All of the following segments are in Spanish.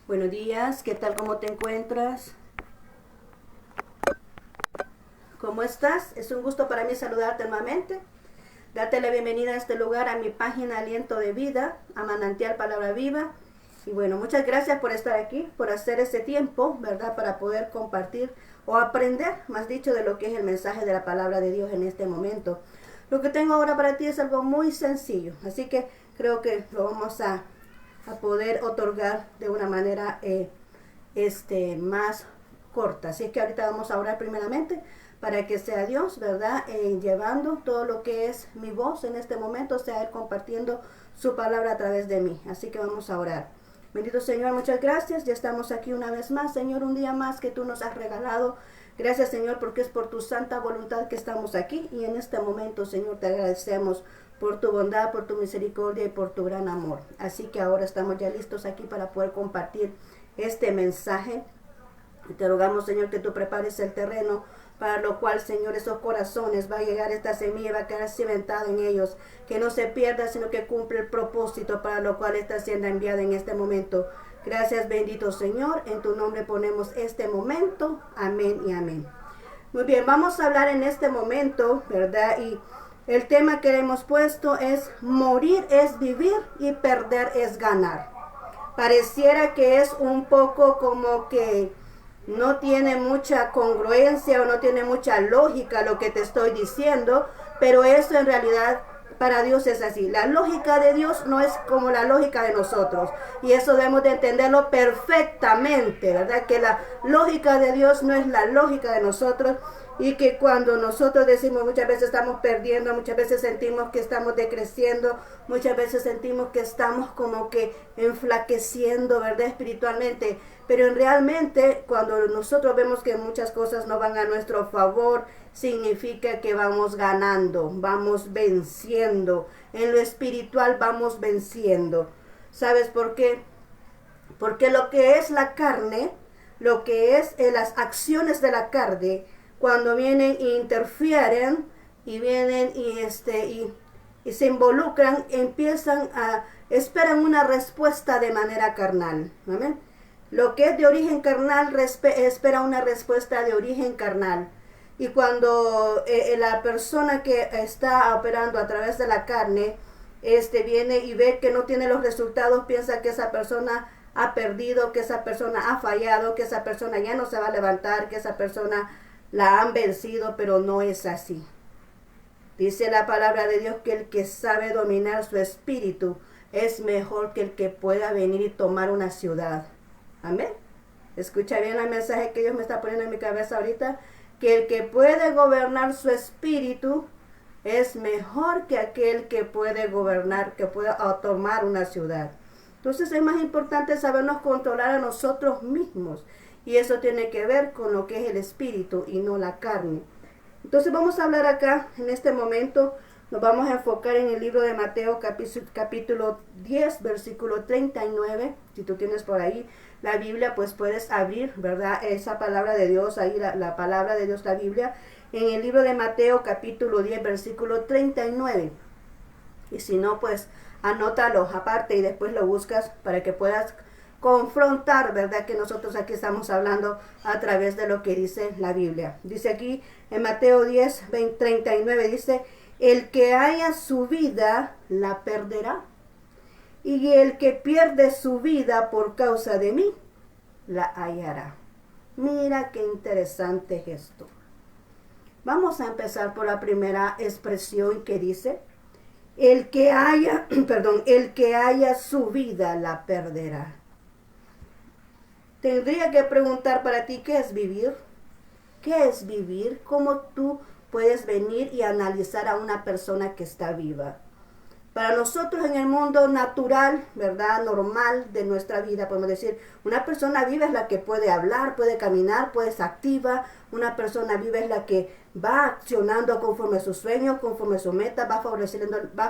Buenos días, ¿qué tal? ¿Cómo te encuentras? ¿Cómo estás? Es un gusto para mí saludarte nuevamente. Date la bienvenida a este lugar, a mi página Aliento de Vida, a Manantial Palabra Viva. Y bueno, muchas gracias por estar aquí, por hacer este tiempo, ¿verdad? Para poder compartir o aprender, más dicho, de lo que es el mensaje de la Palabra de Dios en este momento. Lo que tengo ahora para ti es algo muy sencillo, así que creo que lo vamos a poder otorgar de una manera más corta. Así que ahorita vamos a orar primeramente para que sea Dios, ¿verdad? Llevando todo lo que es mi voz en este momento, sea Él compartiendo su palabra a través de mí. Así que vamos a orar. Bendito Señor, muchas gracias. Ya estamos aquí una vez más, Señor, un día más que tú nos has regalado. Gracias, Señor, porque es por tu santa voluntad que estamos aquí. Y en este momento, Señor, te agradecemos por tu bondad, por tu misericordia y por tu gran amor. Así que ahora estamos ya listos aquí para poder compartir este mensaje. Y te rogamos, Señor, que tú prepares el terreno, para lo cual, Señor, esos corazones va a llegar esta semilla, va a quedar cimentada en ellos, que no se pierda, sino que cumple el propósito para lo cual está siendo enviada en este momento. Gracias, bendito Señor, en tu nombre ponemos este momento. Amén y amén. Muy bien, vamos a hablar en este momento, ¿verdad? Y el tema que hemos puesto es: morir es vivir y perder es ganar. Pareciera que es un poco como que no tiene mucha congruencia o no tiene mucha lógica lo que te estoy diciendo, pero eso en realidad para Dios es así. La lógica de Dios no es como la lógica de nosotros, y eso debemos de entenderlo perfectamente, ¿verdad? Que la lógica de Dios no es la lógica de nosotros, y que cuando nosotros decimos, muchas veces estamos perdiendo, muchas veces sentimos que estamos decreciendo, muchas veces sentimos que estamos como que enflaqueciendo, ¿verdad? Espiritualmente. Pero realmente cuando nosotros vemos que muchas cosas no van a nuestro favor, significa que vamos ganando, vamos venciendo. En lo espiritual vamos venciendo. ¿Sabes por qué? Porque lo que es la carne, lo que es las acciones de la carne, cuando vienen e interfieren y vienen y se involucran, esperan una respuesta de manera carnal. ¿Amén? Lo que es de origen carnal espera una respuesta de origen carnal. Y cuando la persona que está operando a través de la carne viene y ve que no tiene los resultados, piensa que esa persona ha perdido, que esa persona ha fallado, que esa persona ya no se va a levantar, que esa persona la han vencido, pero no es así. Dice la palabra de Dios que el que sabe dominar su espíritu es mejor que el que pueda venir y tomar una ciudad. Amén. Escucha bien el mensaje que Dios me está poniendo en mi cabeza ahorita, que el que puede gobernar su espíritu es mejor que aquel que puede gobernar, que pueda tomar una ciudad. Entonces es más importante sabernos controlar a nosotros mismos, y eso tiene que ver con lo que es el espíritu y no la carne. Entonces vamos a hablar acá, en este momento, nos vamos a enfocar en el libro de Mateo capítulo 10, versículo 39. Si tú tienes por ahí la Biblia, pues puedes abrir, ¿verdad? Esa palabra de Dios, ahí la palabra de Dios, la Biblia, en el libro de Mateo capítulo 10, versículo 39. Y si no, pues anótalo aparte y después lo buscas para que puedas confrontar, ¿verdad? Que nosotros aquí estamos hablando a través de lo que dice la Biblia. Dice aquí en Mateo 10, 39, dice: el que haya su vida la perderá, y el que pierde su vida por causa de mí la hallará. Mira qué interesante es esto. Vamos a empezar por la primera expresión que dice: el que haya, el que haya su vida la perderá. Tendría que preguntar para ti, ¿qué es vivir? ¿Qué es vivir? ¿Cómo tú puedes venir y analizar a una persona que está viva? Para nosotros en el mundo natural, ¿verdad? Normal de nuestra vida, podemos decir, una persona viva es la que puede hablar, puede caminar, puede ser activa. Una persona viva es la que va accionando conforme a sus sueños, conforme a su meta, va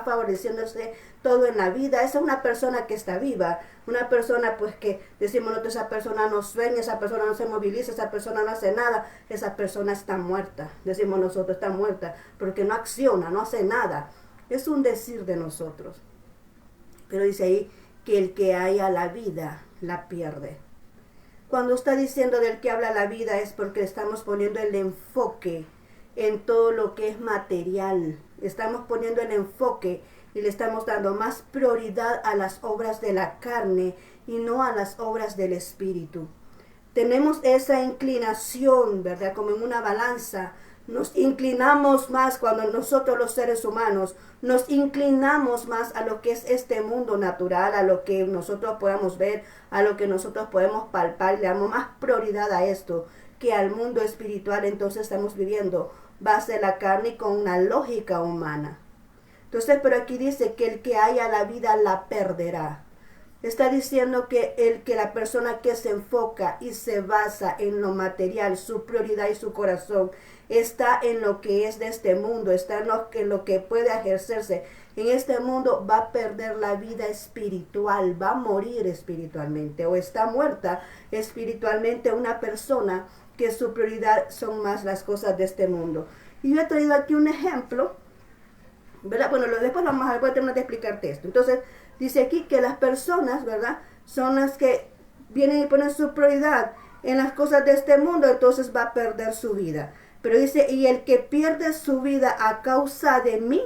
favoreciéndose todo en la vida. Esa es una persona que está viva. Una persona pues que decimos nosotros, esa persona no sueña, esa persona no se moviliza, esa persona no hace nada, esa persona está muerta. Decimos nosotros, está muerta, porque no acciona, no hace nada. Es un decir de nosotros. Pero dice ahí que el que haya la vida la pierde. cuando está diciendo del que habla la vida es porque estamos poniendo el enfoque en todo lo que es material. Estamos poniendo el enfoque y le estamos dando más prioridad a las obras de la carne y no a las obras del Espíritu. Tenemos esa inclinación, ¿verdad? Como en una balanza. Nos inclinamos más cuando nosotros los seres humanos nos inclinamos más a lo que es este mundo natural, a lo que nosotros podamos ver, a lo que nosotros podemos palpar, le damos más prioridad a esto que al mundo espiritual. Entonces estamos viviendo base de la carne y con una lógica humana. Entonces, pero aquí dice que el que haya la vida la perderá. Está diciendo que la persona que se enfoca y se basa en lo material, su prioridad y su corazón está en lo que es de este mundo, está en lo que puede ejercerse en este mundo, va a perder la vida espiritual, va a morir espiritualmente o está muerta espiritualmente una persona que su prioridad son más las cosas de este mundo. Y yo he traído aquí un ejemplo, ¿verdad? Bueno, después voy a terminar de explicarte esto. Entonces, dice aquí que las personas, ¿verdad?, son las que vienen y ponen su prioridad en las cosas de este mundo, entonces va a perder su vida. Pero dice, y el que pierde su vida a causa de mí,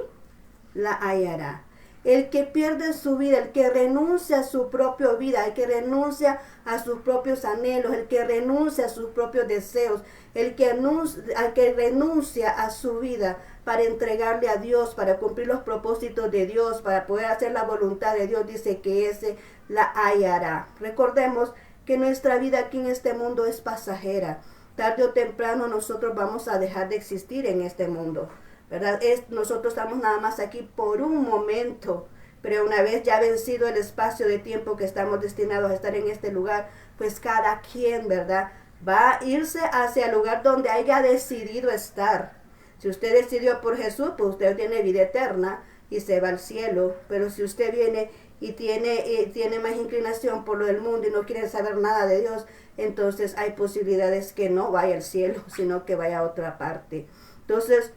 la hallará. El que pierde su vida, el que renuncia a su propia vida, el que renuncia a sus propios anhelos, el que renuncia a sus propios deseos, el que renuncia a su vida para entregarle a Dios, para cumplir los propósitos de Dios, para poder hacer la voluntad de Dios, dice que ese la hallará. Recordemos que nuestra vida aquí en este mundo es pasajera. Tarde o temprano nosotros vamos a dejar de existir en este mundo, ¿verdad? Nosotros estamos nada más aquí por un momento, pero una vez ya vencido el espacio de tiempo que estamos destinados a estar en este lugar, pues cada quien, ¿verdad?, va a irse hacia el lugar donde haya decidido estar. Si usted decidió por Jesús, pues usted tiene vida eterna y se va al cielo. Pero si usted viene y tiene más inclinación por lo del mundo y no quiere saber nada de Dios, entonces hay posibilidades que no vaya al cielo, sino que vaya a otra parte. Entonces,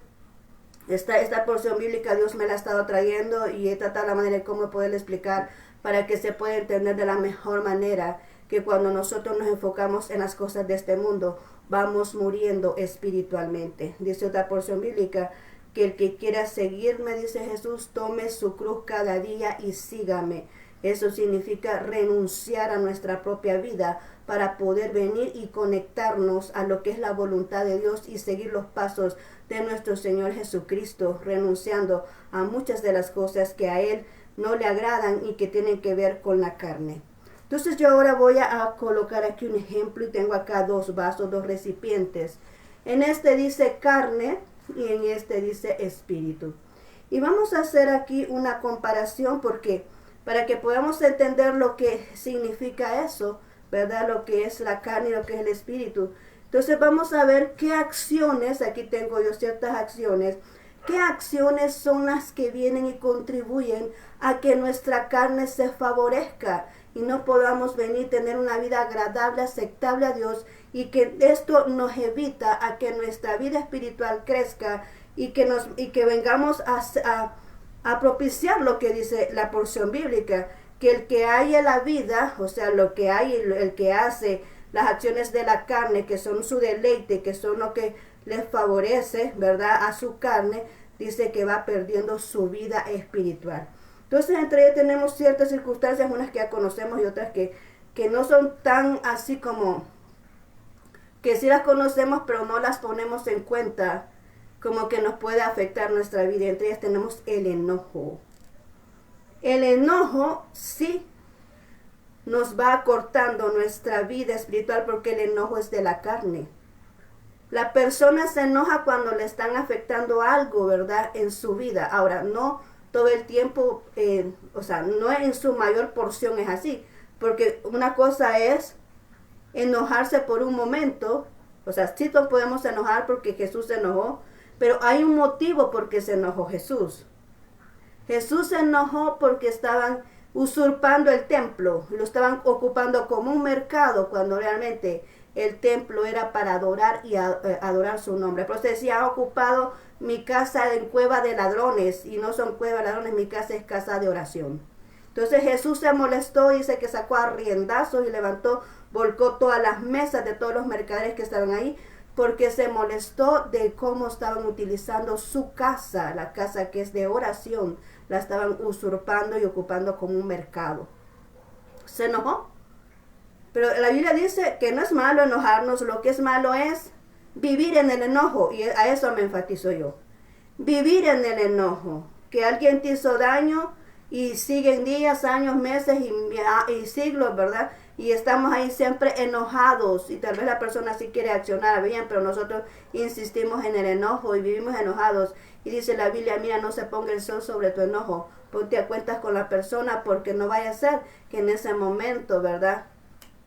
esta porción bíblica Dios me la ha estado trayendo y he tratado la manera de cómo poderle explicar para que se pueda entender de la mejor manera que cuando nosotros nos enfocamos en las cosas de este mundo, vamos muriendo espiritualmente. Dice otra porción bíblica que el que quiera seguirme, dice Jesús, tome su cruz cada día y sígame. Eso significa renunciar a nuestra propia vida para poder venir y conectarnos a lo que es la voluntad de Dios y seguir los pasos de nuestro Señor Jesucristo, renunciando a muchas de las cosas que a Él no le agradan y que tienen que ver con la carne. Entonces yo ahora voy a colocar aquí un ejemplo y tengo acá dos vasos, dos recipientes. En este dice carne y en este dice espíritu. Y vamos a hacer aquí una comparación porque para que podamos entender lo que significa eso, ¿verdad? Lo que es la carne y lo que es el espíritu. Entonces vamos a ver qué acciones, aquí tengo yo ciertas acciones, qué acciones son las que vienen y contribuyen a que nuestra carne se favorezca y no podamos venir a tener una vida agradable, aceptable a Dios, y que esto nos evita a que nuestra vida espiritual crezca y que vengamos a propiciar lo que dice la porción bíblica, que el que haya la vida, o sea, lo que hay, el que hace las acciones de la carne, que son su deleite, que son lo que les favorece, ¿verdad?, a su carne, dice que va perdiendo su vida espiritual. Entonces, entre ellas tenemos ciertas circunstancias, unas que ya conocemos y otras que no son tan así como, que sí las conocemos, pero no las ponemos en cuenta, como que nos puede afectar nuestra vida. Entre ellas tenemos el enojo. El enojo sí nos va acortando nuestra vida espiritual porque el enojo es de la carne. La persona se enoja cuando le están afectando algo, ¿verdad?, en su vida. Ahora, no todo el tiempo, o sea, no en su mayor porción es así, porque una cosa es enojarse por un momento, o sea, sí nos podemos enojar porque Jesús se enojó, pero hay un motivo por qué se enojó Jesús. Jesús se enojó porque estaban usurpando el templo, lo estaban ocupando como un mercado cuando realmente el templo era para adorar y adorar su nombre. Por eso decía, ha ocupado mi casa en cueva de ladrones, y no son cueva de ladrones, mi casa es casa de oración. Entonces Jesús se molestó, dice que sacó a riendazos y levantó, volcó todas las mesas de todos los mercaderes que estaban ahí, porque se molestó de cómo estaban utilizando su casa, la casa que es de oración, la estaban usurpando y ocupando como un mercado. Se enojó. Pero la Biblia dice que no es malo enojarnos, lo que es malo es vivir en el enojo, y a eso me enfatizo yo. Vivir en el enojo, que alguien te hizo daño y siguen días, años, meses y siglos, ¿verdad? Y estamos ahí siempre enojados, y tal vez la persona sí quiere accionar bien, pero nosotros insistimos en el enojo y vivimos enojados. Y dice la Biblia, mira, no se ponga el sol sobre tu enojo, ponte a cuentas con la persona, porque no vaya a ser que en ese momento, ¿verdad?,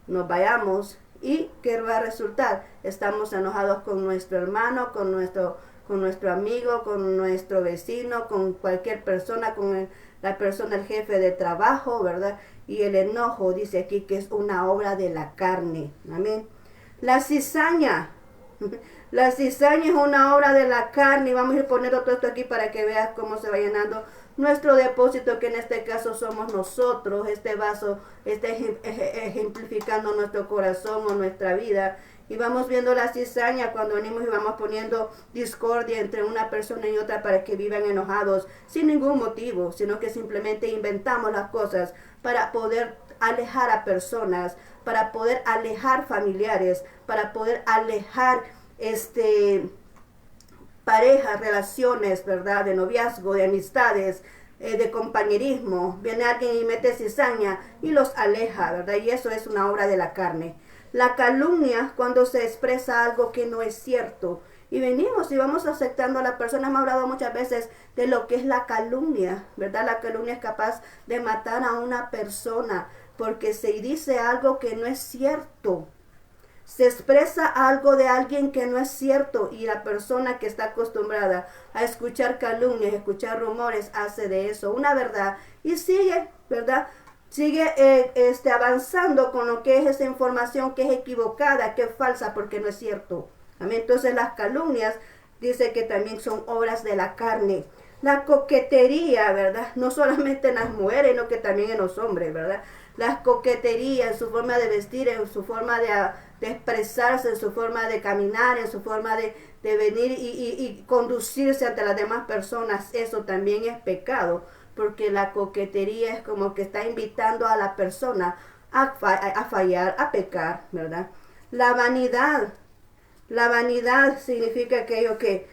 nos vayamos y ¿qué va a resultar? Estamos enojados con nuestro hermano, con nuestro amigo, con nuestro vecino, con cualquier persona, con la persona, el jefe de trabajo, ¿verdad? Y el enojo dice aquí que es una obra de la carne. Amén. La cizaña. La cizaña es una obra de la carne. Y vamos a ir poniendo todo esto aquí para que veas cómo se va llenando nuestro depósito, que en este caso somos nosotros. Este vaso está ejemplificando nuestro corazón o nuestra vida. Y vamos viendo la cizaña cuando venimos y vamos poniendo discordia entre una persona y otra para que vivan enojados sin ningún motivo, sino que simplemente inventamos las cosas para poder alejar a personas, para poder alejar familiares, para poder alejar parejas, relaciones, ¿verdad? De noviazgo, de amistades, de compañerismo. Viene alguien y mete cizaña y los aleja, ¿verdad? Y eso es una obra de la carne. La calumnia, cuando se expresa algo que no es cierto. Y venimos y vamos aceptando a la persona. Hemos hablado muchas veces de lo que es la calumnia, ¿verdad? La calumnia es capaz de matar a una persona porque se dice algo que no es cierto. Se expresa algo de alguien que no es cierto, y la persona que está acostumbrada a escuchar calumnias, escuchar rumores, hace de eso una verdad y sigue, ¿verdad? Sigue avanzando con lo que es esa información que es equivocada, que es falsa, porque no es cierto. Amén. Entonces las calumnias dice que también son obras de la carne. La coquetería, ¿verdad? No solamente en las mujeres, sino que también en los hombres, ¿verdad? La coquetería en su forma de vestir, en su forma de expresarse, en su forma de caminar, en su forma de venir y conducirse ante las demás personas. Eso también es pecado, porque la coquetería es como que está invitando a la persona a fallar, a pecar, ¿verdad? La vanidad significa aquello que,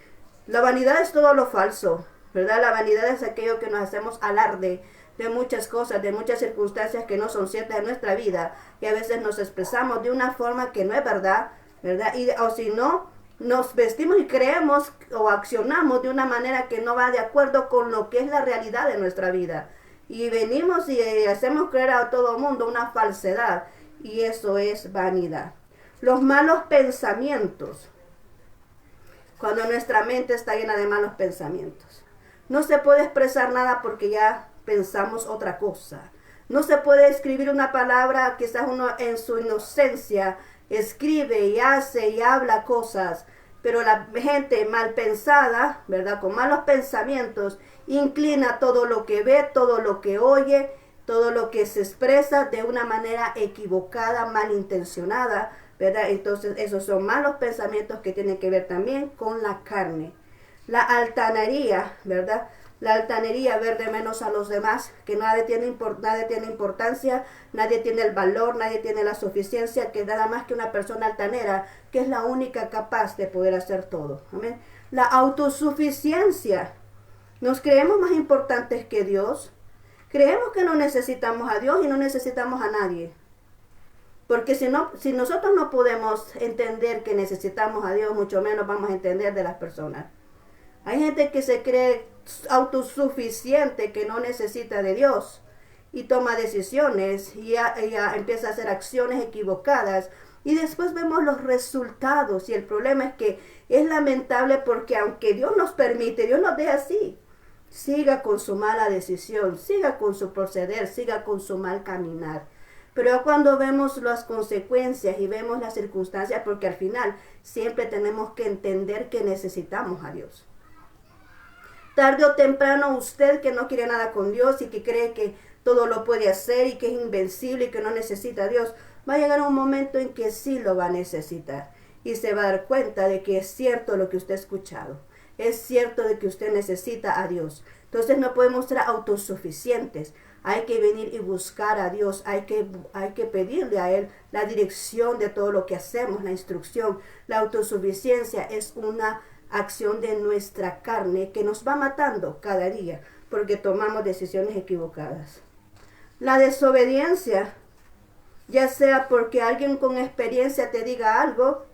la vanidad es todo lo falso, ¿verdad? La vanidad es aquello que nos hacemos alarde de muchas cosas, de muchas circunstancias que no son ciertas en nuestra vida, y a veces nos expresamos de una forma que no es verdad, ¿verdad? O si no, nos vestimos y creemos o accionamos de una manera que no va de acuerdo con lo que es la realidad de nuestra vida. Y venimos y hacemos creer a todo mundo una falsedad, y eso es vanidad. Los malos pensamientos. Cuando nuestra mente está llena de malos pensamientos. No se puede expresar nada porque ya pensamos otra cosa. No se puede escribir una palabra, quizás uno en su inocencia escribe y hace y habla cosas, pero la gente mal pensada, ¿verdad?, con malos pensamientos, inclina todo lo que ve, todo lo que oye, todo lo que se expresa de una manera equivocada, malintencionada, ¿verdad? Entonces esos son malos pensamientos que tienen que ver también con la carne. La altanería, ¿verdad? La altanería, ver de menos a los demás, que nadie tiene importancia, nadie tiene el valor, nadie tiene la suficiencia, que nada más que una persona altanera, que es la única capaz de poder hacer todo. Amén. La autosuficiencia. Nos creemos más importantes que Dios. Creemos que no necesitamos a Dios y no necesitamos a nadie. Porque si nosotros no podemos entender que necesitamos a Dios, mucho menos vamos a entender de las personas. Hay gente que se cree autosuficiente, que no necesita de Dios, y toma decisiones y ya empieza a hacer acciones equivocadas, y después vemos los resultados. Y el problema es que es lamentable, porque aunque Dios nos permite, Dios nos deja así, siga con su mala decisión, siga con su proceder, siga con su mal caminar. Pero cuando vemos las consecuencias y vemos las circunstancias, porque al final siempre tenemos que entender que necesitamos a Dios. Tarde o temprano, usted que no quiere nada con Dios y que cree que todo lo puede hacer y que es invencible y que no necesita a Dios, va a llegar un momento en que sí lo va a necesitar. Y se va a dar cuenta de que es cierto lo que usted ha escuchado. Es cierto de que usted necesita a Dios. Entonces no podemos ser autosuficientes. Hay que venir y buscar a Dios. Hay que pedirle a Él la dirección de todo lo que hacemos, la instrucción. La autosuficiencia es una acción de nuestra carne que nos va matando cada día porque tomamos decisiones equivocadas. La desobediencia, ya sea porque alguien con experiencia te diga algo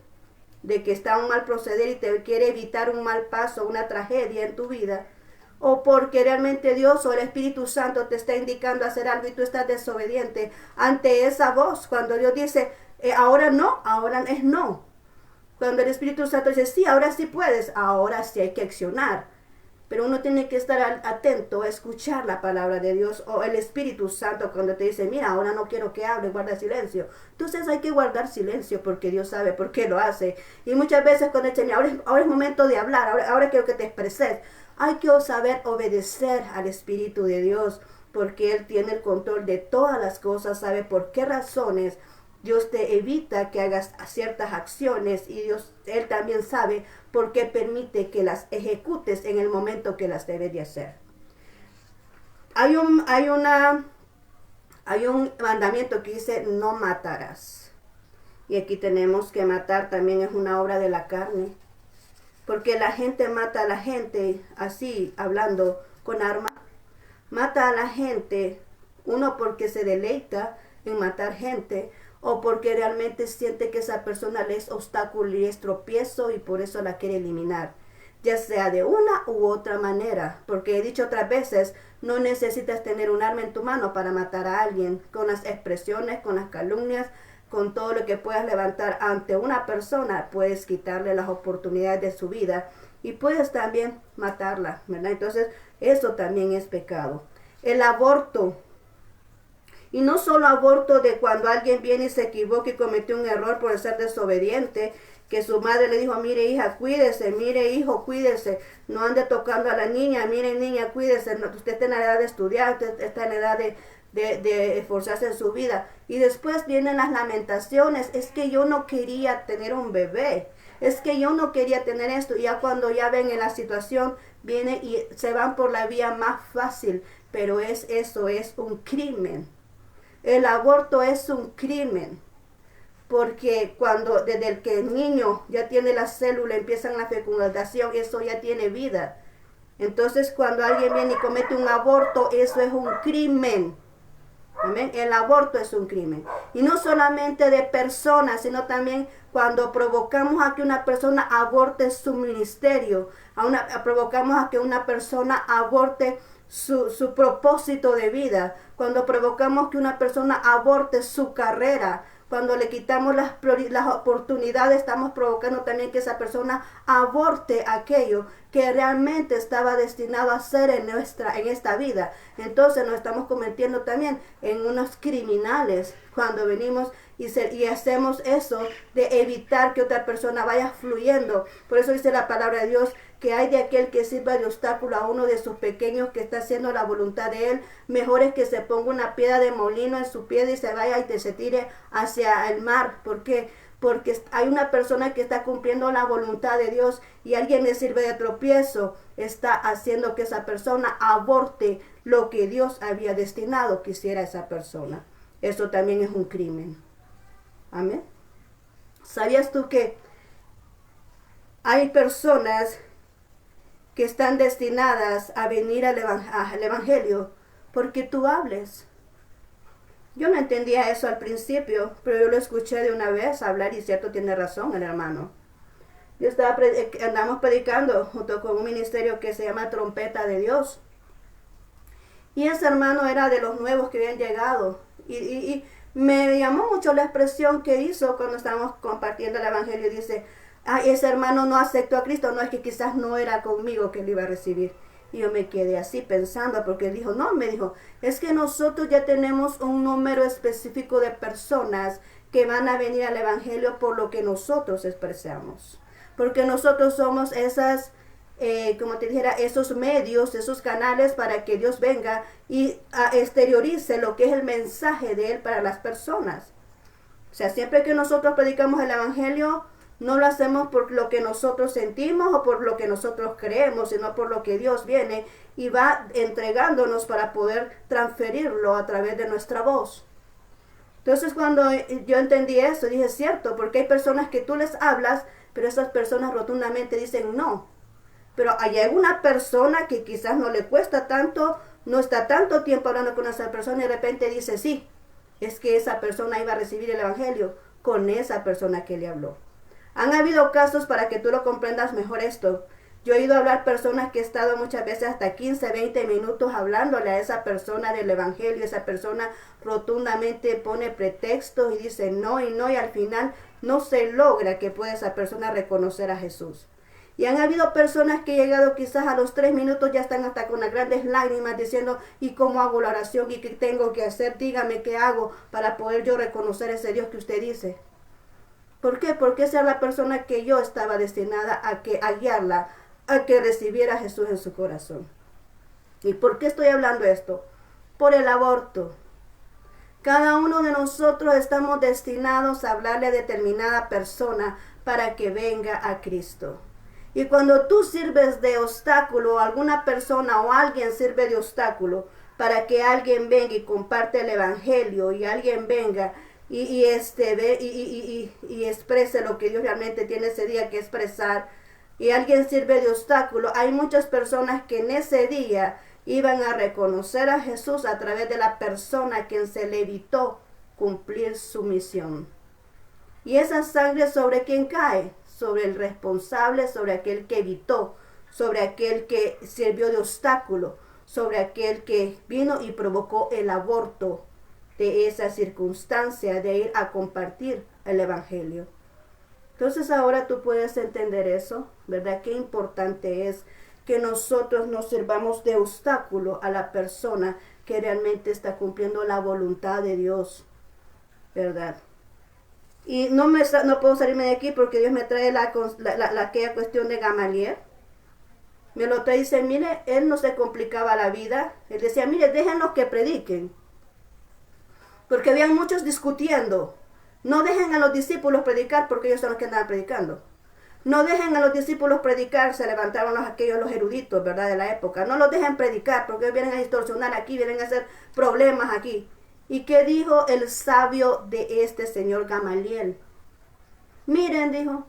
de que está un mal proceder y te quiere evitar un mal paso, una tragedia en tu vida, o porque realmente Dios o el Espíritu Santo te está indicando hacer algo y tú estás desobediente ante esa voz. Cuando Dios dice, ahora no, ahora es no. Cuando el Espíritu Santo dice, sí, ahora sí puedes, ahora sí hay que accionar. Pero uno tiene que estar atento a escuchar la palabra de Dios o el Espíritu Santo cuando te dice, mira, ahora no quiero que hable, guarda silencio. Entonces hay que guardar silencio porque Dios sabe por qué lo hace. Y muchas veces cuando dice, ahora es momento de hablar, ahora quiero que te expreses. Hay que saber obedecer al Espíritu de Dios porque Él tiene el control de todas las cosas, sabe por qué razones Dios te evita que hagas ciertas acciones y Él también sabe por qué permite que las ejecutes en el momento que las debes de hacer. Hay un mandamiento que dice no matarás. Y aquí tenemos que matar también es una obra de la carne. Porque la gente mata a la gente así, hablando con armas. Mata a la gente, uno porque se deleita en matar gente, o porque realmente siente que esa persona le es obstáculo y es tropiezo y por eso la quiere eliminar, ya sea de una u otra manera, porque he dicho otras veces, no necesitas tener un arma en tu mano para matar a alguien, con las expresiones, con las calumnias, con todo lo que puedas levantar ante una persona, puedes quitarle las oportunidades de su vida y puedes también matarla, ¿verdad? Entonces, eso también es pecado. El aborto. Y no solo aborto de cuando alguien viene y se equivoca y cometió un error por ser desobediente, que su madre le dijo, mire hija, cuídese, mire hijo, cuídese, no ande tocando a la niña, mire niña, cuídese, usted está en la edad de estudiar, usted está en la edad de esforzarse en su vida. Y después vienen las lamentaciones, es que yo no quería tener un bebé, es que yo no quería tener esto, y ya cuando ya ven en la situación, vienen y se van por la vía más fácil, pero eso es un crimen. El aborto es un crimen, porque desde el que el niño ya tiene la célula, empiezan la fecundación, eso ya tiene vida. Entonces cuando alguien viene y comete un aborto, eso es un crimen. ¿Amén? El aborto es un crimen. Y no solamente de personas, sino también cuando provocamos a que una persona aborte su ministerio, provocamos a que una persona aborte su propósito de vida, cuando provocamos que una persona aborte su carrera, cuando le quitamos las oportunidades, estamos provocando también que esa persona aborte aquello que realmente estaba destinado a hacer en esta vida. Entonces nos estamos convirtiendo también en unos criminales cuando venimos y hacemos eso de evitar que otra persona vaya fluyendo. Por eso dice la palabra de Dios que hay de aquel que sirva de obstáculo a uno de sus pequeños que está haciendo la voluntad de Él. Mejor es que se ponga una piedra de molino en su pie y se vaya y se tire hacia el mar. ¿Por qué? Porque hay una persona que está cumpliendo la voluntad de Dios y alguien le sirve de tropiezo. Está haciendo que esa persona aborte lo que Dios había destinado que hiciera esa persona. Eso también es un crimen. Amén. ¿Sabías tú que hay personas que están destinadas a venir al Evangelio porque tú hables? Yo no entendía eso al principio, pero yo lo escuché de una vez hablar y cierto, tiene razón el hermano. Andamos predicando junto con un ministerio que se llama Trompeta de Dios. Y ese hermano era de los nuevos que habían llegado. Y me llamó mucho la expresión que hizo cuando estábamos compartiendo el Evangelio. Dice, ese hermano no aceptó a Cristo, no es que quizás no era conmigo que lo iba a recibir. Y yo me quedé así pensando, porque él dijo, no, me dijo, es que nosotros ya tenemos un número específico de personas que van a venir al Evangelio por lo que nosotros expresamos. Porque nosotros somos como te dijera, esos medios, esos canales para que Dios venga y exteriorice lo que es el mensaje de Él para las personas. O sea, siempre que nosotros predicamos el Evangelio, no lo hacemos por lo que nosotros sentimos o por lo que nosotros creemos, sino por lo que Dios viene y va entregándonos para poder transferirlo a través de nuestra voz. Entonces cuando yo entendí eso, dije, es cierto, porque hay personas que tú les hablas, pero esas personas rotundamente dicen no. Pero hay una persona que quizás no le cuesta tanto, no está tanto tiempo hablando con esa persona y de repente dice sí. Es que esa persona iba a recibir el Evangelio con esa persona que le habló. Han habido casos para que tú lo comprendas mejor esto. Yo he ido a hablar personas que he estado muchas veces hasta 15, 20 minutos hablándole a esa persona del Evangelio. Esa persona rotundamente pone pretextos y dice no, y al final no se logra que pueda esa persona reconocer a Jesús. Y han habido personas que han llegado quizás a los 3 minutos, ya están hasta con las grandes lágrimas diciendo, ¿y cómo hago la oración? ¿Y qué tengo que hacer? Dígame qué hago para poder yo reconocer ese Dios que usted dice. ¿Por qué? Porque esa es la persona que yo estaba destinada a guiarla, a que recibiera a Jesús en su corazón. ¿Y por qué estoy hablando esto? Por el aborto. Cada uno de nosotros estamos destinados a hablarle a determinada persona para que venga a Cristo. Y cuando tú sirves de obstáculo, alguna persona o alguien sirve de obstáculo para que alguien venga y comparte el Evangelio y alguien venga y exprese lo que Dios realmente tiene ese día que expresar, y alguien sirve de obstáculo, hay muchas personas que en ese día iban a reconocer a Jesús a través de la persona a quien se le evitó cumplir su misión. Y esa sangre, ¿sobre quién cae? Sobre el responsable, sobre aquel que evitó, sobre aquel que sirvió de obstáculo, sobre aquel que vino y provocó el aborto de esa circunstancia de ir a compartir el Evangelio. Entonces ahora tú puedes entender eso, ¿verdad? Qué importante es que nosotros nos sirvamos de obstáculo a la persona que realmente está cumpliendo la voluntad de Dios, ¿verdad? Y no puedo salirme de aquí porque Dios me trae aquella cuestión de Gamaliel. Me lo trae y dice, mire, él no se complicaba la vida. Él decía, mire, déjenlos que prediquen. Porque habían muchos discutiendo. No dejen a los discípulos predicar porque ellos son los que andaban predicando. No dejen a los discípulos predicar, se levantaron los eruditos, ¿verdad?, de la época. No los dejen predicar porque ellos vienen a distorsionar aquí, vienen a hacer problemas aquí. ¿Y qué dijo el sabio de este señor Gamaliel? Miren, dijo,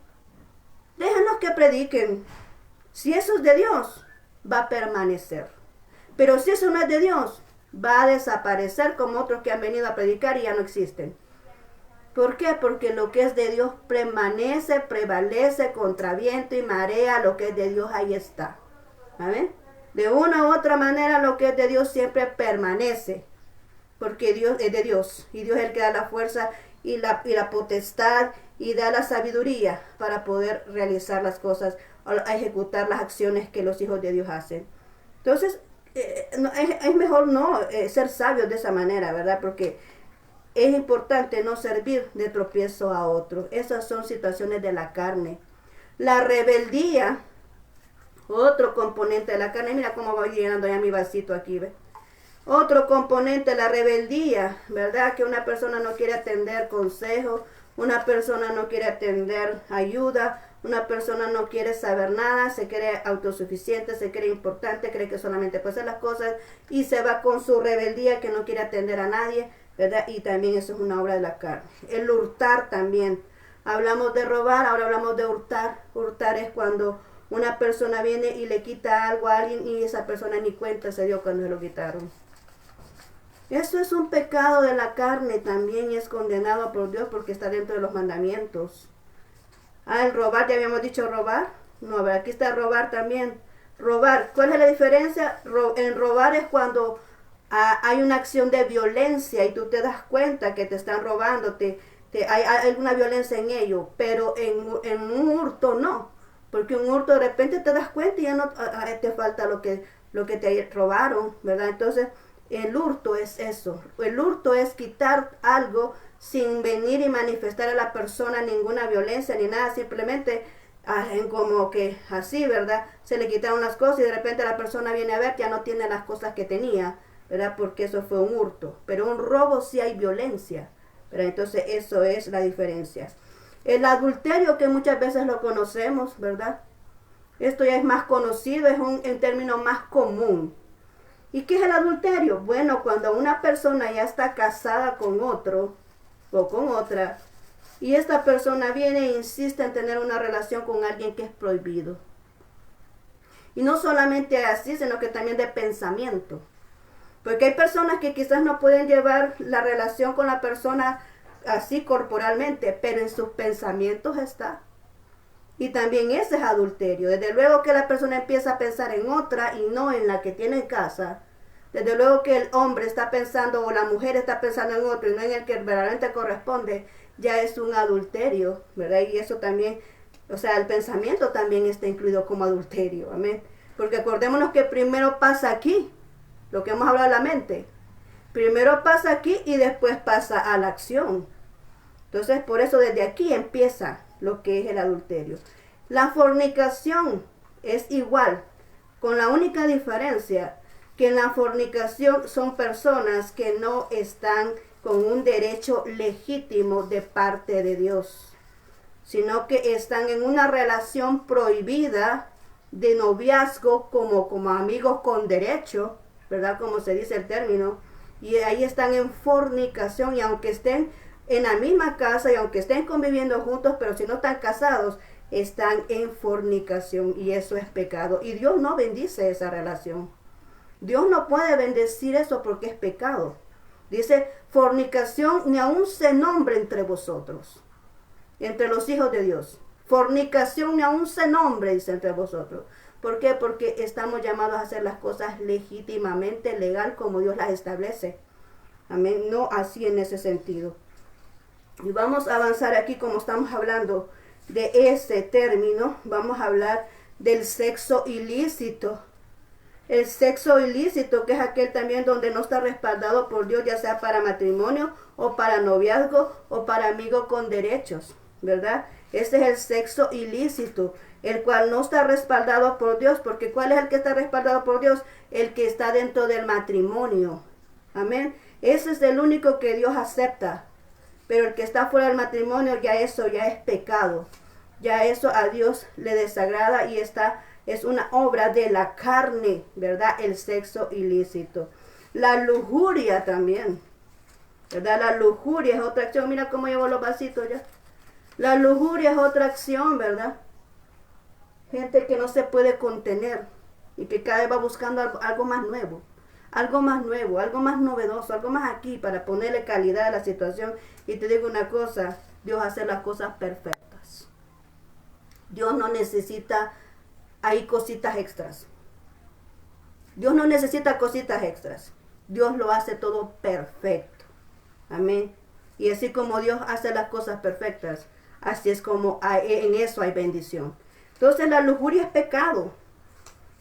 déjenlos que prediquen. Si eso es de Dios, va a permanecer. Pero si eso no es de Dios, va a desaparecer como otros que han venido a predicar y ya no existen. ¿Por qué? Porque lo que es de Dios permanece, prevalece contra viento y marea. Lo que es de Dios ahí está. ¿Saben? De una u otra manera lo que es de Dios siempre permanece. Porque Dios es de Dios. Y Dios es el que da la fuerza y la potestad y da la sabiduría para poder realizar las cosas, a ejecutar las acciones que los hijos de Dios hacen. Entonces, es mejor no ser sabios de esa manera, ¿verdad? Porque es importante no servir de tropiezo a otros. Esas son situaciones de la carne. La rebeldía, otro componente de la carne. Mira cómo voy llenando ya mi vasito aquí, ¿ves? Otro componente, la rebeldía, ¿verdad? Que una persona no quiere atender consejo, una persona no quiere atender ayuda, una persona no quiere saber nada, se cree autosuficiente, se cree importante, cree que solamente puede hacer las cosas y se va con su rebeldía que no quiere atender a nadie, ¿verdad? Y también eso es una obra de la carne. El hurtar también. Hablamos de robar, ahora hablamos de hurtar. Hurtar es cuando una persona viene y le quita algo a alguien y esa persona ni cuenta se dio cuando se lo quitaron. Eso es un pecado de la carne también y es condenado por Dios porque está dentro de los mandamientos. El robar, ya habíamos dicho robar. No, a ver, aquí está robar también. Robar, ¿cuál es la diferencia? En robar es cuando hay una acción de violencia y tú te das cuenta que te están robando, hay alguna violencia en ello, pero en un hurto no. Porque un hurto de repente te das cuenta y ya no te falta lo que te robaron, ¿verdad? Entonces, el hurto es eso. El hurto es quitar algo sin venir y manifestar a la persona ninguna violencia ni nada. Simplemente hacen como que así, ¿verdad? Se le quitaron las cosas y de repente la persona viene a ver, ya no tiene las cosas que tenía, ¿verdad? Porque eso fue un hurto. Pero un robo sí hay violencia, ¿verdad? Entonces eso es la diferencia. El adulterio, que muchas veces lo conocemos, ¿verdad? Esto ya es más conocido, es un término más común. ¿Y qué es el adulterio? Bueno, cuando una persona ya está casada con otro o con otra, y esta persona viene e insiste en tener una relación con alguien que es prohibido. Y no solamente así, sino que también de pensamiento. Porque hay personas que quizás no pueden llevar la relación con la persona así corporalmente, pero en sus pensamientos está. Y también ese es adulterio. Desde luego que la persona empieza a pensar en otra y no en la que tiene en casa. Desde luego que el hombre está pensando o la mujer está pensando en otro y no en el que verdaderamente corresponde, ya es un adulterio, ¿verdad? Y eso también, o sea, el pensamiento también está incluido como adulterio, amén. Porque acordémonos que primero pasa aquí, lo que hemos hablado de la mente. Primero pasa aquí y después pasa a la acción. Entonces, por eso desde aquí empieza lo que es el adulterio. La fornicación es igual, con la única diferencia que en la fornicación son personas que no están con un derecho legítimo de parte de Dios, sino que están en una relación prohibida de noviazgo como amigos con derecho, ¿verdad? Como se dice el término, y ahí están en fornicación, y aunque estén en la misma casa y aunque estén conviviendo juntos, pero si no están casados, están en fornicación, y eso es pecado. Y Dios no bendice esa relación. Dios no puede bendecir eso porque es pecado. Dice, fornicación ni aun se nombre entre vosotros, entre los hijos de Dios. Fornicación ni aun se nombre, dice, entre vosotros. ¿Por qué? Porque estamos llamados a hacer las cosas legítimamente, legal, como Dios las establece. Amén. No así en ese sentido. Y vamos a avanzar aquí, como estamos hablando de ese término, vamos a hablar del sexo ilícito. El sexo ilícito, que es aquel también donde no está respaldado por Dios, ya sea para matrimonio o para noviazgo o para amigo con derechos, ¿verdad? Ese es el sexo ilícito, el cual no está respaldado por Dios, porque ¿cuál es el que está respaldado por Dios? El que está dentro del matrimonio. Amén. Ese es el único que Dios acepta. Pero el que está fuera del matrimonio, ya eso ya es pecado. Ya eso a Dios le desagrada y es una obra de la carne, ¿verdad? El sexo ilícito. La lujuria también, ¿verdad? La lujuria es otra acción. Mira cómo llevo los vasitos ya. La lujuria es otra acción, ¿verdad? Gente que no se puede contener y que cada vez va buscando algo más nuevo. Algo más nuevo, algo más novedoso, algo más aquí para ponerle calidad a la situación. Y te digo una cosa, Dios hace las cosas perfectas. Dios no necesita ahí cositas extras. Dios no necesita cositas extras. Dios lo hace todo perfecto. Amén. Y así como Dios hace las cosas perfectas, así es como en eso hay bendición. Entonces la lujuria es pecado.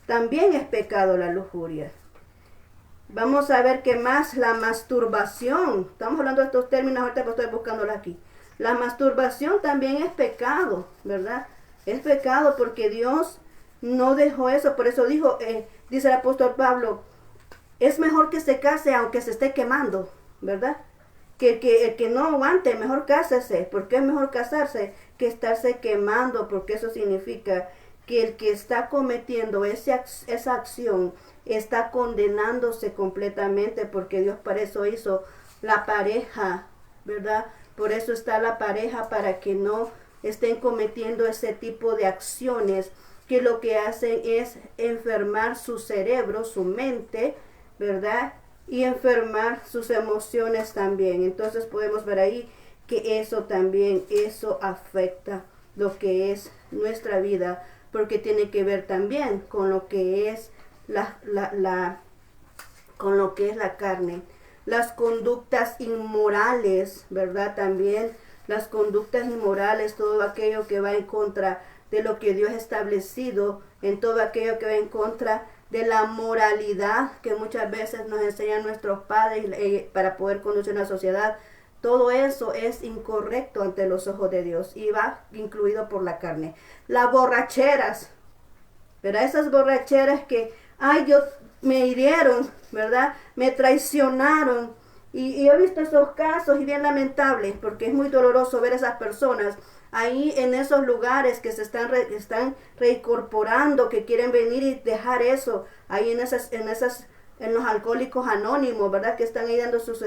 También es pecado la lujuria. Vamos a ver qué más, la masturbación. Estamos hablando de estos términos, ahorita estoy buscándolos aquí. La masturbación también es pecado, ¿verdad? Es pecado porque Dios no dejó eso. Por eso dijo, dice el apóstol Pablo, es mejor que se case aunque se esté quemando, ¿verdad? Que el que no aguante, mejor cásese. ¿Por qué es mejor casarse que estarse quemando? Porque eso significa que el que está cometiendo esa acción está condenándose completamente, porque Dios para eso hizo la pareja, ¿verdad? Por eso está la pareja, para que no estén cometiendo ese tipo de acciones que lo que hacen es enfermar su cerebro, su mente, ¿verdad? Y enfermar sus emociones también. Entonces podemos ver ahí que eso también, eso afecta lo que es nuestra vida, porque tiene que ver también con lo que es con lo que es la carne. Las conductas inmorales, ¿verdad? También las conductas inmorales, todo aquello que va en contra de lo que Dios ha establecido, en todo aquello que va en contra de la moralidad que muchas veces nos enseñan nuestros padres para poder conducir una sociedad. Todo eso es incorrecto ante los ojos de Dios y va incluido por la carne. Las borracheras, ¿verdad? Esas borracheras que, ay, me hirieron, ¿verdad? Me traicionaron. Y he visto esos casos y bien lamentables, porque es muy doloroso ver a esas personas ahí en esos lugares que se están reincorporando, que quieren venir y dejar eso ahí en los alcohólicos anónimos, ¿verdad? Que están ahí dando sus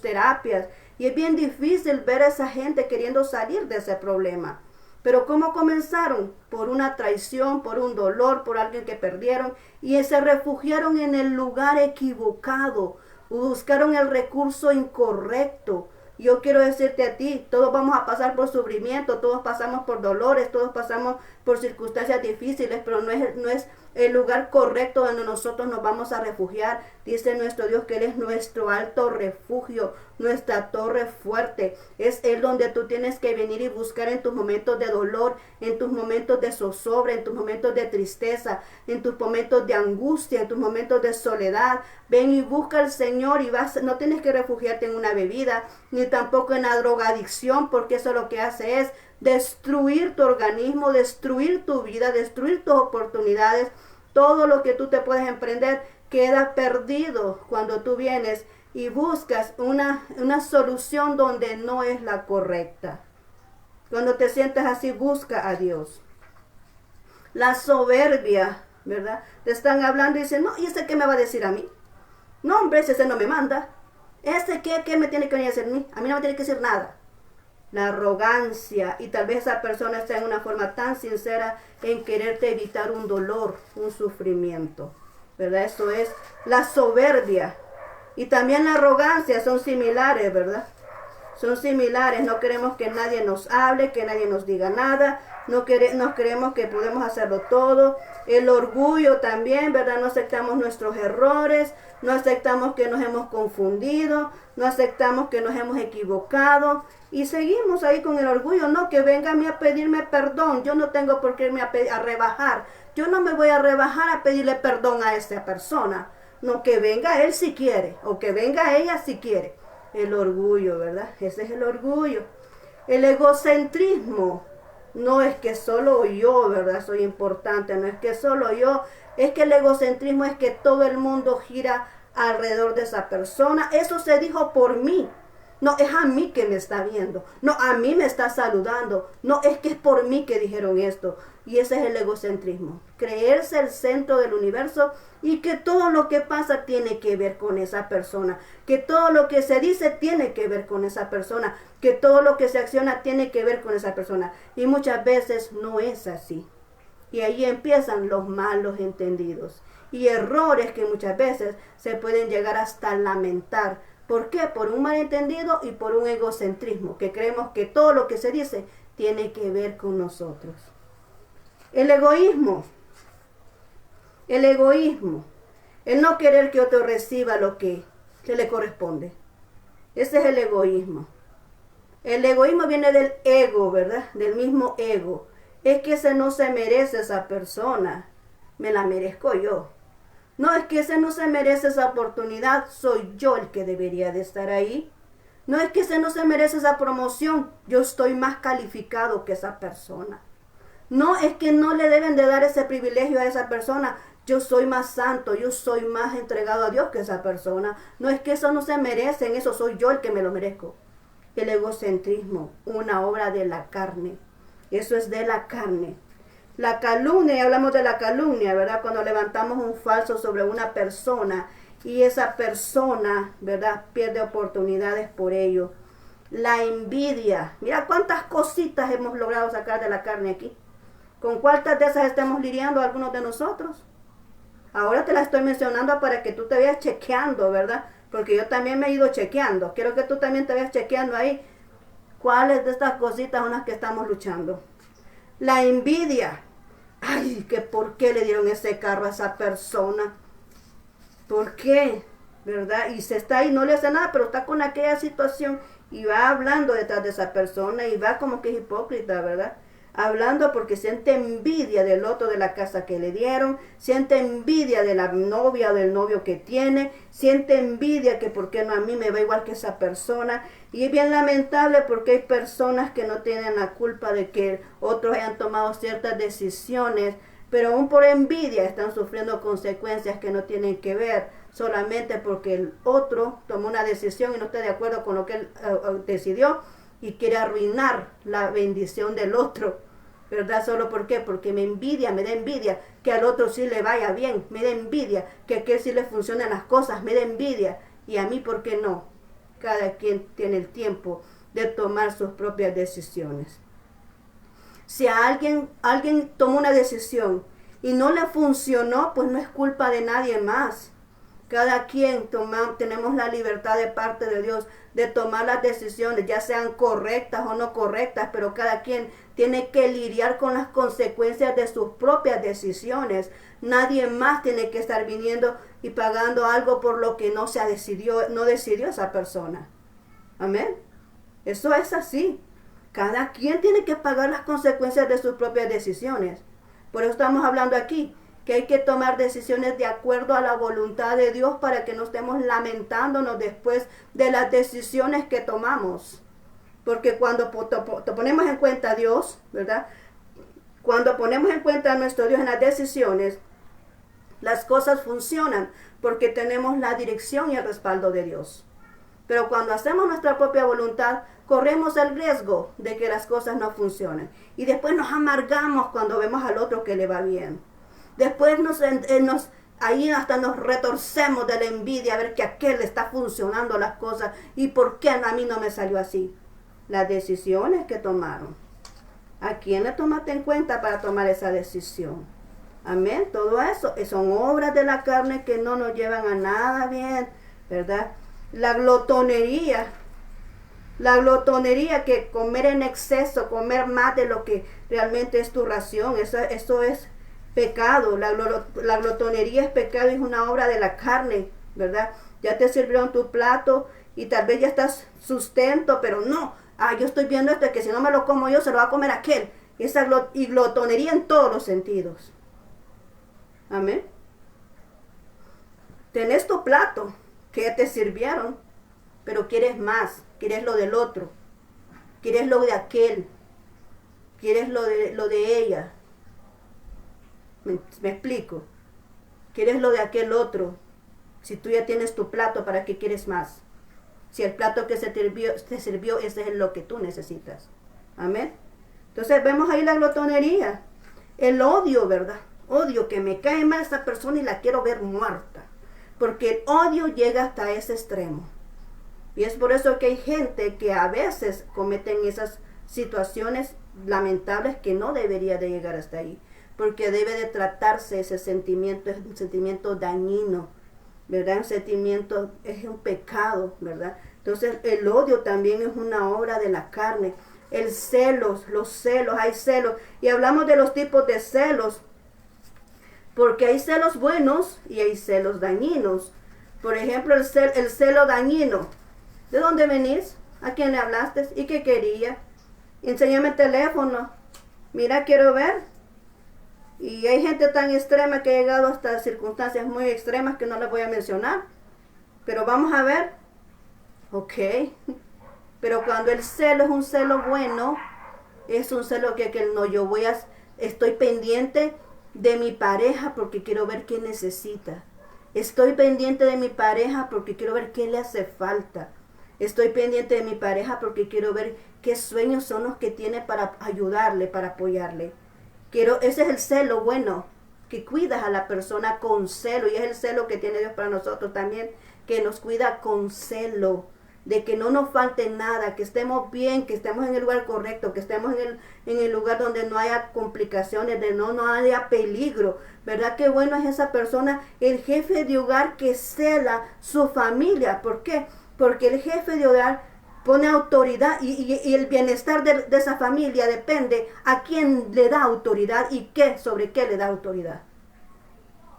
terapias. Y es bien difícil ver a esa gente queriendo salir de ese problema. Pero ¿cómo comenzaron? Por una traición, por un dolor, por alguien que perdieron, y se refugiaron en el lugar equivocado, buscaron el recurso incorrecto. Yo quiero decirte a ti, todos vamos a pasar por sufrimiento, todos pasamos por dolores, todos pasamos por circunstancias difíciles, pero no es el lugar correcto donde nosotros nos vamos a refugiar. Dice nuestro Dios que Él es nuestro alto refugio, nuestra torre fuerte. Es Él donde tú tienes que venir y buscar en tus momentos de dolor, en tus momentos de zozobra, en tus momentos de tristeza, en tus momentos de angustia, en tus momentos de soledad. Ven y busca al Señor y no tienes que refugiarte en una bebida, ni tampoco en la drogadicción, porque eso lo que hace es destruir tu organismo, destruir tu vida, destruir tus oportunidades. Todo lo que tú te puedes emprender queda perdido cuando tú vienes y buscas una solución donde no es la correcta. Cuando te sientes así, busca a Dios. La soberbia, ¿verdad? Te están hablando y dicen, no, ¿y ese qué me va a decir a mí? No, hombre, ese no me manda. ¿Ese qué me tiene que venir a decir a mí? A mí no me tiene que decir nada. La arrogancia, y tal vez esa persona está en una forma tan sincera en quererte evitar un dolor, un sufrimiento, ¿verdad? Eso es la soberbia. Y también la arrogancia son similares, ¿verdad? Son similares, no queremos que nadie nos hable, que nadie nos diga nada, nos creemos que podemos hacerlo todo. El orgullo también, ¿verdad? No aceptamos nuestros errores, no aceptamos que nos hemos confundido, no aceptamos que nos hemos equivocado y seguimos ahí con el orgullo. No, que venga a mí a pedirme perdón, yo no tengo por qué irme a rebajar, yo no me voy a rebajar a pedirle perdón a esa persona. No, que venga él si quiere, o que venga ella si quiere. El orgullo, ¿verdad? Ese es el orgullo. El egocentrismo. No es que solo yo, ¿verdad? Soy importante, no es que solo yo. Es que el egocentrismo es que todo el mundo gira alrededor de esa persona. Eso se dijo por mí. No, es a mí que me está viendo. No, a mí me está saludando. No, es que es por mí que dijeron esto. Y ese es el egocentrismo. Creerse el centro del universo y que todo lo que pasa tiene que ver con esa persona. Que todo lo que se dice tiene que ver con esa persona. Que todo lo que se acciona tiene que ver con esa persona. Y muchas veces no es así. Y ahí empiezan los malos entendidos. Y errores que muchas veces se pueden llegar hasta lamentar. ¿Por qué? Por un malentendido y por un egocentrismo, que creemos que todo lo que se dice tiene que ver con nosotros. El egoísmo, el no querer que otro reciba lo que le corresponde. Ese es el egoísmo. El egoísmo viene del ego, ¿verdad? Del mismo ego. Es que ese no se merece esa persona, me la merezco yo. No, es que ese no se merece esa oportunidad, soy yo el que debería de estar ahí. No es que ese no se merece esa promoción, yo estoy más calificado que esa persona. No, es que no le deben de dar ese privilegio a esa persona, yo soy más santo, yo soy más entregado a Dios que esa persona. No, es que eso no se merece, en eso soy yo el que me lo merezco. El egocentrismo, una obra de la carne. Eso es de la carne. La calumnia, hablamos de la calumnia, ¿verdad? Cuando levantamos un falso sobre una persona y esa persona, ¿verdad?, pierde oportunidades por ello. La envidia. Mira cuántas cositas hemos logrado sacar de la carne aquí. ¿Con cuántas de esas estamos lidiando algunos de nosotros? Ahora te las estoy mencionando para que tú te vayas chequeando, ¿verdad? Porque yo también me he ido chequeando. Quiero que tú también te vayas chequeando ahí cuáles de estas cositas son las que estamos luchando. La envidia. Ay, que por qué le dieron ese carro a esa persona. ¿Por qué? ¿Verdad? Y se está ahí, no le hace nada, pero está con aquella situación y va hablando detrás de esa persona y va como que es hipócrita, ¿verdad? hablando porque siente envidia del otro de la casa que le dieron, siente envidia de la novia o del novio que tiene, siente envidia que por qué no a mí me va igual que esa persona. Y es bien lamentable porque hay personas que no tienen la culpa de que otros hayan tomado ciertas decisiones, pero aún por envidia están sufriendo consecuencias que no tienen que ver, solamente porque el otro tomó una decisión y no está de acuerdo con lo que él decidió y quiere arruinar la bendición del otro, ¿verdad? ¿Solo por qué? Porque me da envidia que al otro sí le vaya bien, me da envidia que a aquel sí le funcionen las cosas, me da envidia, y a mí, ¿por qué no? Cada quien tiene el tiempo de tomar sus propias decisiones. Si a alguien tomó una decisión y no le funcionó, pues no es culpa de nadie más. Cada quien tenemos la libertad de parte de Dios de tomar las decisiones, ya sean correctas o no correctas, pero cada quien tiene que lidiar con las consecuencias de sus propias decisiones. Nadie más tiene que estar viniendo y pagando algo por lo que no decidió esa persona. Amén. Eso es así. Cada quien tiene que pagar las consecuencias de sus propias decisiones. Por eso estamos hablando aquí, que hay que tomar decisiones de acuerdo a la voluntad de Dios para que no estemos lamentándonos después de las decisiones que tomamos. Porque cuando ponemos en cuenta a Dios, ¿verdad? Cuando ponemos en cuenta a nuestro Dios en las decisiones, las cosas funcionan porque tenemos la dirección y el respaldo de Dios. Pero cuando hacemos nuestra propia voluntad, corremos el riesgo de que las cosas no funcionen. Y después nos amargamos cuando vemos al otro que le va bien. Después ahí hasta nos retorcemos de la envidia a ver que a aquel le está funcionando las cosas y por qué a mí no me salió así. Las decisiones que tomaron. ¿A quién le tomaste en cuenta para tomar esa decisión? Amén. Todo eso son obras de la carne que no nos llevan a nada bien, ¿verdad? La glotonería, que comer en exceso, comer más de lo que realmente es tu ración, eso es pecado. La glotonería es pecado y es una obra de la carne, ¿verdad? Ya te sirvieron tu plato y tal vez ya estás sustento, pero no, yo estoy viendo esto, que si no me lo como yo, se lo va a comer aquel. Y glotonería en todos los sentidos. Amén. Tenés tu plato que ya te sirvieron, pero quieres más, quieres lo del otro, quieres lo de aquel, quieres lo de ella. ¿Me explico? Quieres lo de aquel otro. Si tú ya tienes tu plato, ¿para qué quieres más? Si el plato que te sirvió, ese es lo que tú necesitas. Amén. Entonces vemos ahí la glotonería. El odio, ¿verdad? Odio, que me cae mal esa persona y la quiero ver muerta. Porque el odio llega hasta ese extremo. Y es por eso que hay gente que a veces cometen esas situaciones lamentables que no debería de llegar hasta ahí. Porque debe de tratarse ese sentimiento, es un sentimiento dañino, ¿verdad? Un sentimiento, es un pecado, ¿verdad? Entonces el odio también es una obra de la carne. El celos, los celos, hay celos. Y hablamos de los tipos de celos, porque hay celos buenos y hay celos dañinos. Por ejemplo, el celo dañino. ¿De dónde venís? ¿A quién le hablaste? ¿Y qué quería? Enséñame el teléfono. Mira, quiero ver. Y hay gente tan extrema que ha llegado hasta circunstancias muy extremas que no les voy a mencionar. Pero vamos a ver. Ok. Pero cuando el celo es un celo bueno, es un celo que no, estoy pendiente de mi pareja porque quiero ver qué necesita. Estoy pendiente de mi pareja porque quiero ver qué le hace falta. Estoy pendiente de mi pareja porque quiero ver qué sueños son los que tiene para ayudarle, para apoyarle. Ese es el celo bueno, que cuidas a la persona con celo, y es el celo que tiene Dios para nosotros también, que nos cuida con celo, de que no nos falte nada, que estemos bien, que estemos en el lugar correcto, que estemos en el lugar donde no haya complicaciones, de no haya peligro, ¿verdad? Qué bueno es esa persona, el jefe de hogar que cela su familia. ¿Por qué? Porque el jefe de hogar pone autoridad y el bienestar de esa familia depende a quién le da autoridad y sobre qué le da autoridad.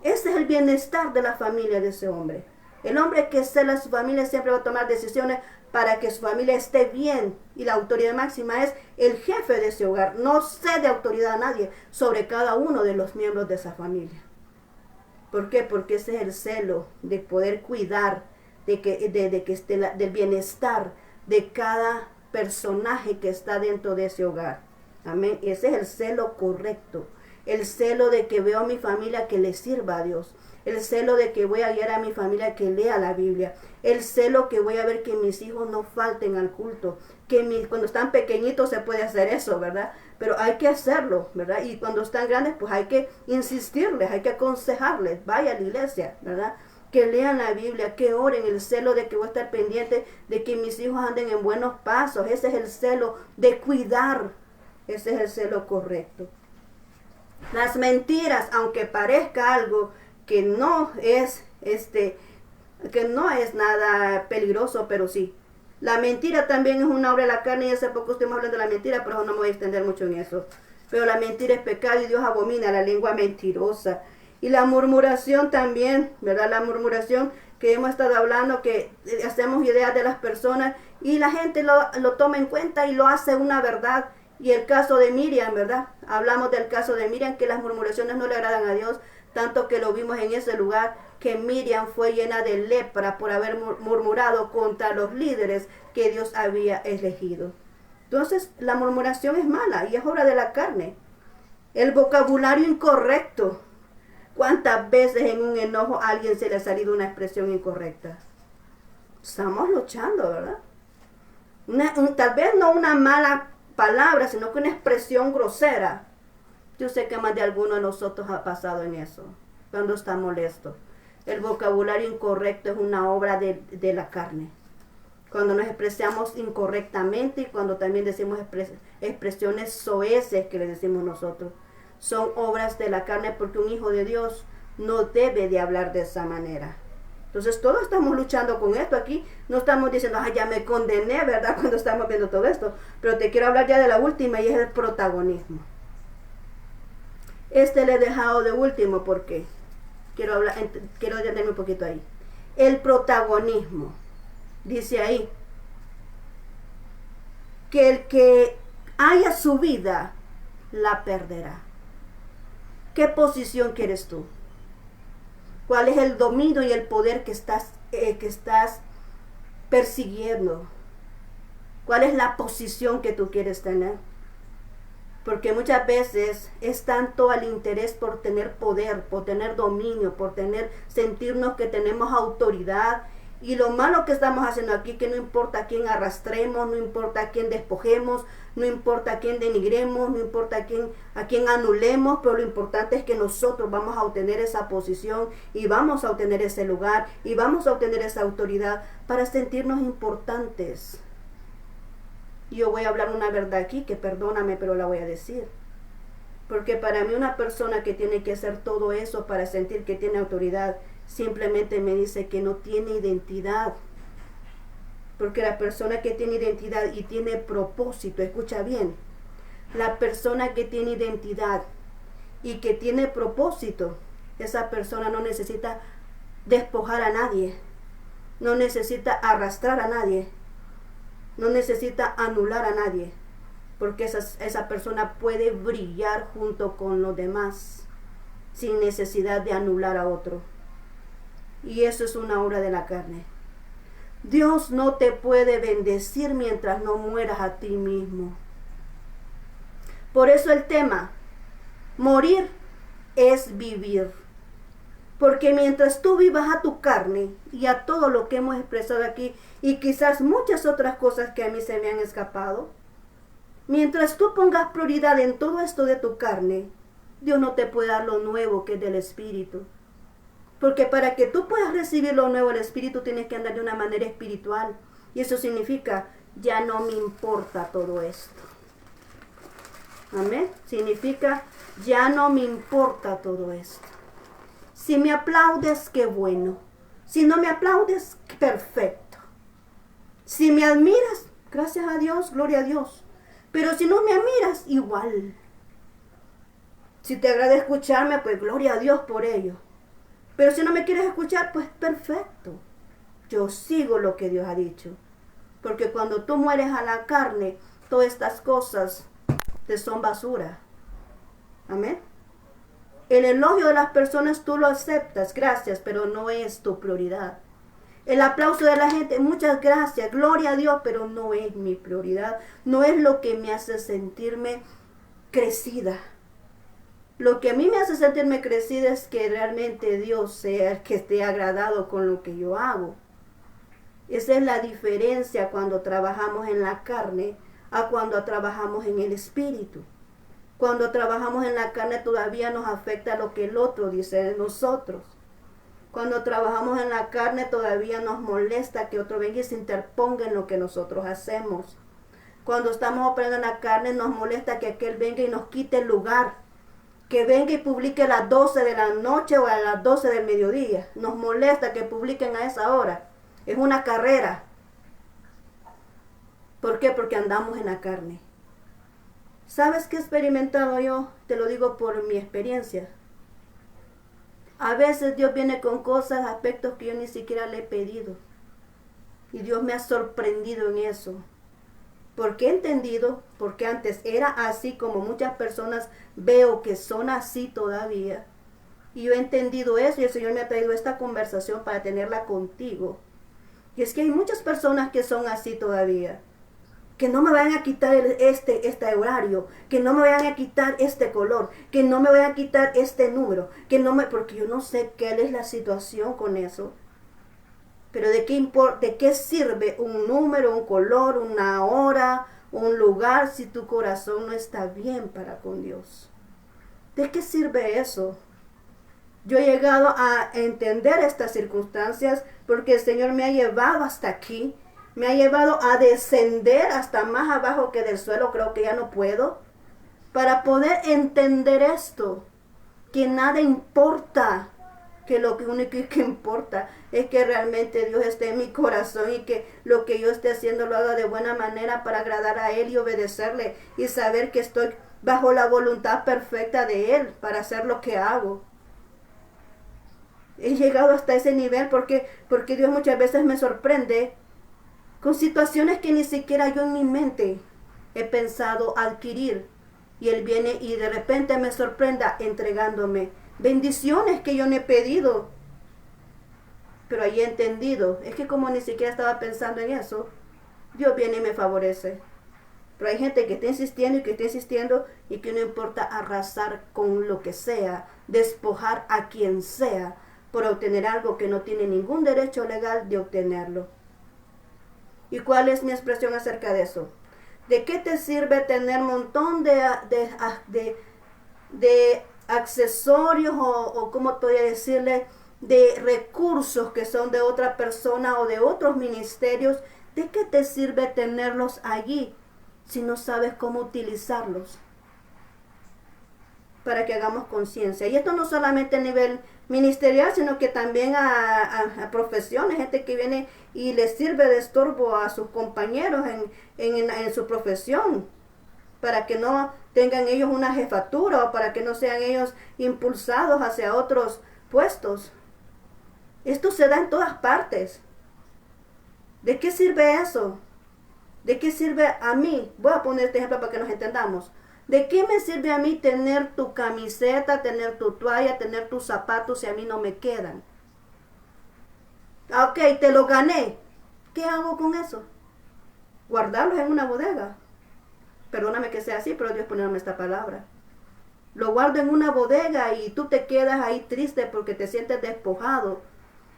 Ese es el bienestar de la familia de ese hombre. El hombre que cela a su familia siempre va a tomar decisiones para que su familia esté bien. Y la autoridad máxima es el jefe de ese hogar. No cede autoridad a nadie sobre cada uno de los miembros de esa familia. ¿Por qué? Porque ese es el celo de poder cuidar de que esté del bienestar de cada personaje que está dentro de ese hogar. Amén. Ese es el celo correcto. El celo de que veo a mi familia que le sirva a Dios. El celo de que voy a guiar a mi familia que lea la Biblia. El celo que voy a ver que mis hijos no falten al culto. Cuando están pequeñitos se puede hacer eso, ¿verdad? Pero hay que hacerlo, ¿verdad? Y cuando están grandes, pues hay que insistirles, hay que aconsejarles. Vaya a la iglesia, ¿verdad? Que lean la Biblia, que oren, el celo de que voy a estar pendiente de que mis hijos anden en buenos pasos. Ese es el celo de cuidar. Ese es el celo correcto. Las mentiras, aunque parezca algo que no es nada peligroso, pero sí. La mentira también es una obra de la carne y hace poco estuvimos hablando de la mentira, pero no me voy a extender mucho en eso. Pero la mentira es pecado y Dios abomina la lengua mentirosa. Y la murmuración también, ¿verdad? La murmuración que hemos estado hablando, que hacemos ideas de las personas y la gente lo toma en cuenta y lo hace una verdad. Y el caso de Miriam, ¿verdad? Hablamos del caso de Miriam, que las murmuraciones no le agradan a Dios, tanto que lo vimos en ese lugar, que Miriam fue llena de lepra por haber murmurado contra los líderes que Dios había elegido. Entonces, la murmuración es mala y es obra de la carne. El vocabulario incorrecto. ¿Cuántas veces en un enojo a alguien se le ha salido una expresión incorrecta? Estamos luchando, ¿verdad? Tal vez no una mala palabra, sino que una expresión grosera. Yo sé que más de alguno de nosotros ha pasado en eso, cuando está molesto. El vocabulario incorrecto es una obra de la carne. Cuando nos expresamos incorrectamente y cuando también decimos expresiones soeces que le decimos nosotros, son obras de la carne porque un hijo de Dios no debe de hablar de esa manera. Entonces todos estamos luchando con esto aquí. No estamos diciendo, ya me condené, ¿verdad? Cuando estamos viendo todo esto. Pero te quiero hablar ya de la última y es el protagonismo. Le he dejado de último porque quiero detenerme un poquito ahí. El protagonismo. Dice ahí que el que haya su vida la perderá. ¿Qué posición quieres tú? ¿Cuál es el dominio y el poder que estás persiguiendo? ¿Cuál es la posición que tú quieres tener? Porque muchas veces es tanto el interés por tener poder, por tener dominio, por sentirnos que tenemos autoridad. Y lo malo que estamos haciendo aquí, que no importa a quién arrastremos, no importa a quién despojemos, no importa a quién denigremos, no importa a quién anulemos, pero lo importante es que nosotros vamos a obtener esa posición y vamos a obtener ese lugar y vamos a obtener esa autoridad para sentirnos importantes. Yo voy a hablar una verdad aquí, que perdóname, pero la voy a decir. Porque para mí una persona que tiene que hacer todo eso para sentir que tiene autoridad, simplemente me dice que no tiene identidad. Porque la persona que tiene identidad y tiene propósito, escucha bien, la persona que tiene identidad y que tiene propósito, esa persona no necesita despojar a nadie, no necesita arrastrar a nadie, no necesita anular a nadie, porque esa persona puede brillar junto con los demás sin necesidad de anular a otro. Y eso es una obra de la carne. Dios no te puede bendecir mientras no mueras a ti mismo. Por eso el tema, morir es vivir. Porque mientras tú vivas a tu carne y a todo lo que hemos expresado aquí, y quizás muchas otras cosas que a mí se me han escapado, mientras tú pongas prioridad en todo esto de tu carne, Dios no te puede dar lo nuevo que es del Espíritu. Porque para que tú puedas recibir lo nuevo del Espíritu tienes que andar de una manera espiritual. Y eso significa, ya no me importa todo esto. Amén. Significa, ya no me importa todo esto. Si me aplaudes, qué bueno. Si no me aplaudes, perfecto. Si me admiras, gracias a Dios, gloria a Dios. Pero si no me admiras, igual. Si te agrada escucharme, pues gloria a Dios por ello. Pero si no me quieres escuchar, pues perfecto. Yo sigo lo que Dios ha dicho. Porque cuando tú mueres a la carne, todas estas cosas te son basura. Amén. El elogio de las personas tú lo aceptas, gracias, pero no es tu prioridad. El aplauso de la gente, muchas gracias, gloria a Dios, pero no es mi prioridad. No es lo que me hace sentirme crecida. Lo que a mí me hace sentirme crecida es que realmente Dios sea el que esté agradado con lo que yo hago. Esa es la diferencia cuando trabajamos en la carne a cuando trabajamos en el espíritu. Cuando trabajamos en la carne todavía nos afecta lo que el otro dice de nosotros. Cuando trabajamos en la carne todavía nos molesta que otro venga y se interponga en lo que nosotros hacemos. Cuando estamos operando en la carne nos molesta que aquel venga y nos quite el lugar. Que venga y publique a las 12 de la noche o a las 12 del mediodía. Nos molesta que publiquen a esa hora. Es una carrera. ¿Por qué? Porque andamos en la carne. ¿Sabes qué he experimentado yo? Te lo digo por mi experiencia. A veces Dios viene con cosas, aspectos que yo ni siquiera le he pedido. Y Dios me ha sorprendido en eso. Porque he entendido, porque antes era así como muchas personas veo que son así todavía. Y yo he entendido eso y el Señor me ha traído esta conversación para tenerla contigo. Y es que hay muchas personas que son así todavía. Que no me vayan a quitar este horario, que no me vayan a quitar este color, que no me vayan a quitar este número, porque yo no sé qué es la situación con eso. Pero de qué sirve un número, un color, una hora, un lugar si tu corazón no está bien para con Dios. ¿De qué sirve eso? Yo he llegado a entender estas circunstancias porque el Señor me ha llevado hasta aquí. Me ha llevado a descender hasta más abajo que del suelo, creo que ya no puedo, para poder entender esto, que nada importa, que lo único que importa es que realmente Dios esté en mi corazón y que lo que yo esté haciendo lo haga de buena manera para agradar a Él y obedecerle y saber que estoy bajo la voluntad perfecta de Él para hacer lo que hago. He llegado hasta ese nivel porque Dios muchas veces me sorprende con situaciones que ni siquiera yo en mi mente he pensado adquirir. Y Él viene y de repente me sorprenda entregándome bendiciones que yo no he pedido. Pero ahí he entendido, es que como ni siquiera estaba pensando en eso, Dios viene y me favorece. Pero hay gente que está insistiendo y que está insistiendo y que no importa arrasar con lo que sea, despojar a quien sea por obtener algo que no tiene ningún derecho legal de obtenerlo. ¿Y cuál es mi expresión acerca de eso? ¿De qué te sirve tener un montón de accesorios o cómo te voy a decirle, de recursos que son de otra persona o de otros ministerios? ¿De qué te sirve tenerlos allí si no sabes cómo utilizarlos? Para que hagamos conciencia. Y esto no solamente a nivel ministerial, sino que también a profesiones, gente que viene y les sirve de estorbo a sus compañeros en su profesión, para que no tengan ellos una jefatura o para que no sean ellos impulsados hacia otros puestos. Esto se da en todas partes. ¿De qué sirve eso? ¿De qué sirve a mí? Voy a poner este ejemplo para que nos entendamos. ¿De qué me sirve a mí tener tu camiseta, tener tu toalla, tener tus zapatos si a mí no me quedan? Ok, te lo gané. ¿Qué hago con eso? Guardarlos en una bodega. Perdóname que sea así, pero Dios poniéndome esta palabra. Lo guardo en una bodega y tú te quedas ahí triste porque te sientes despojado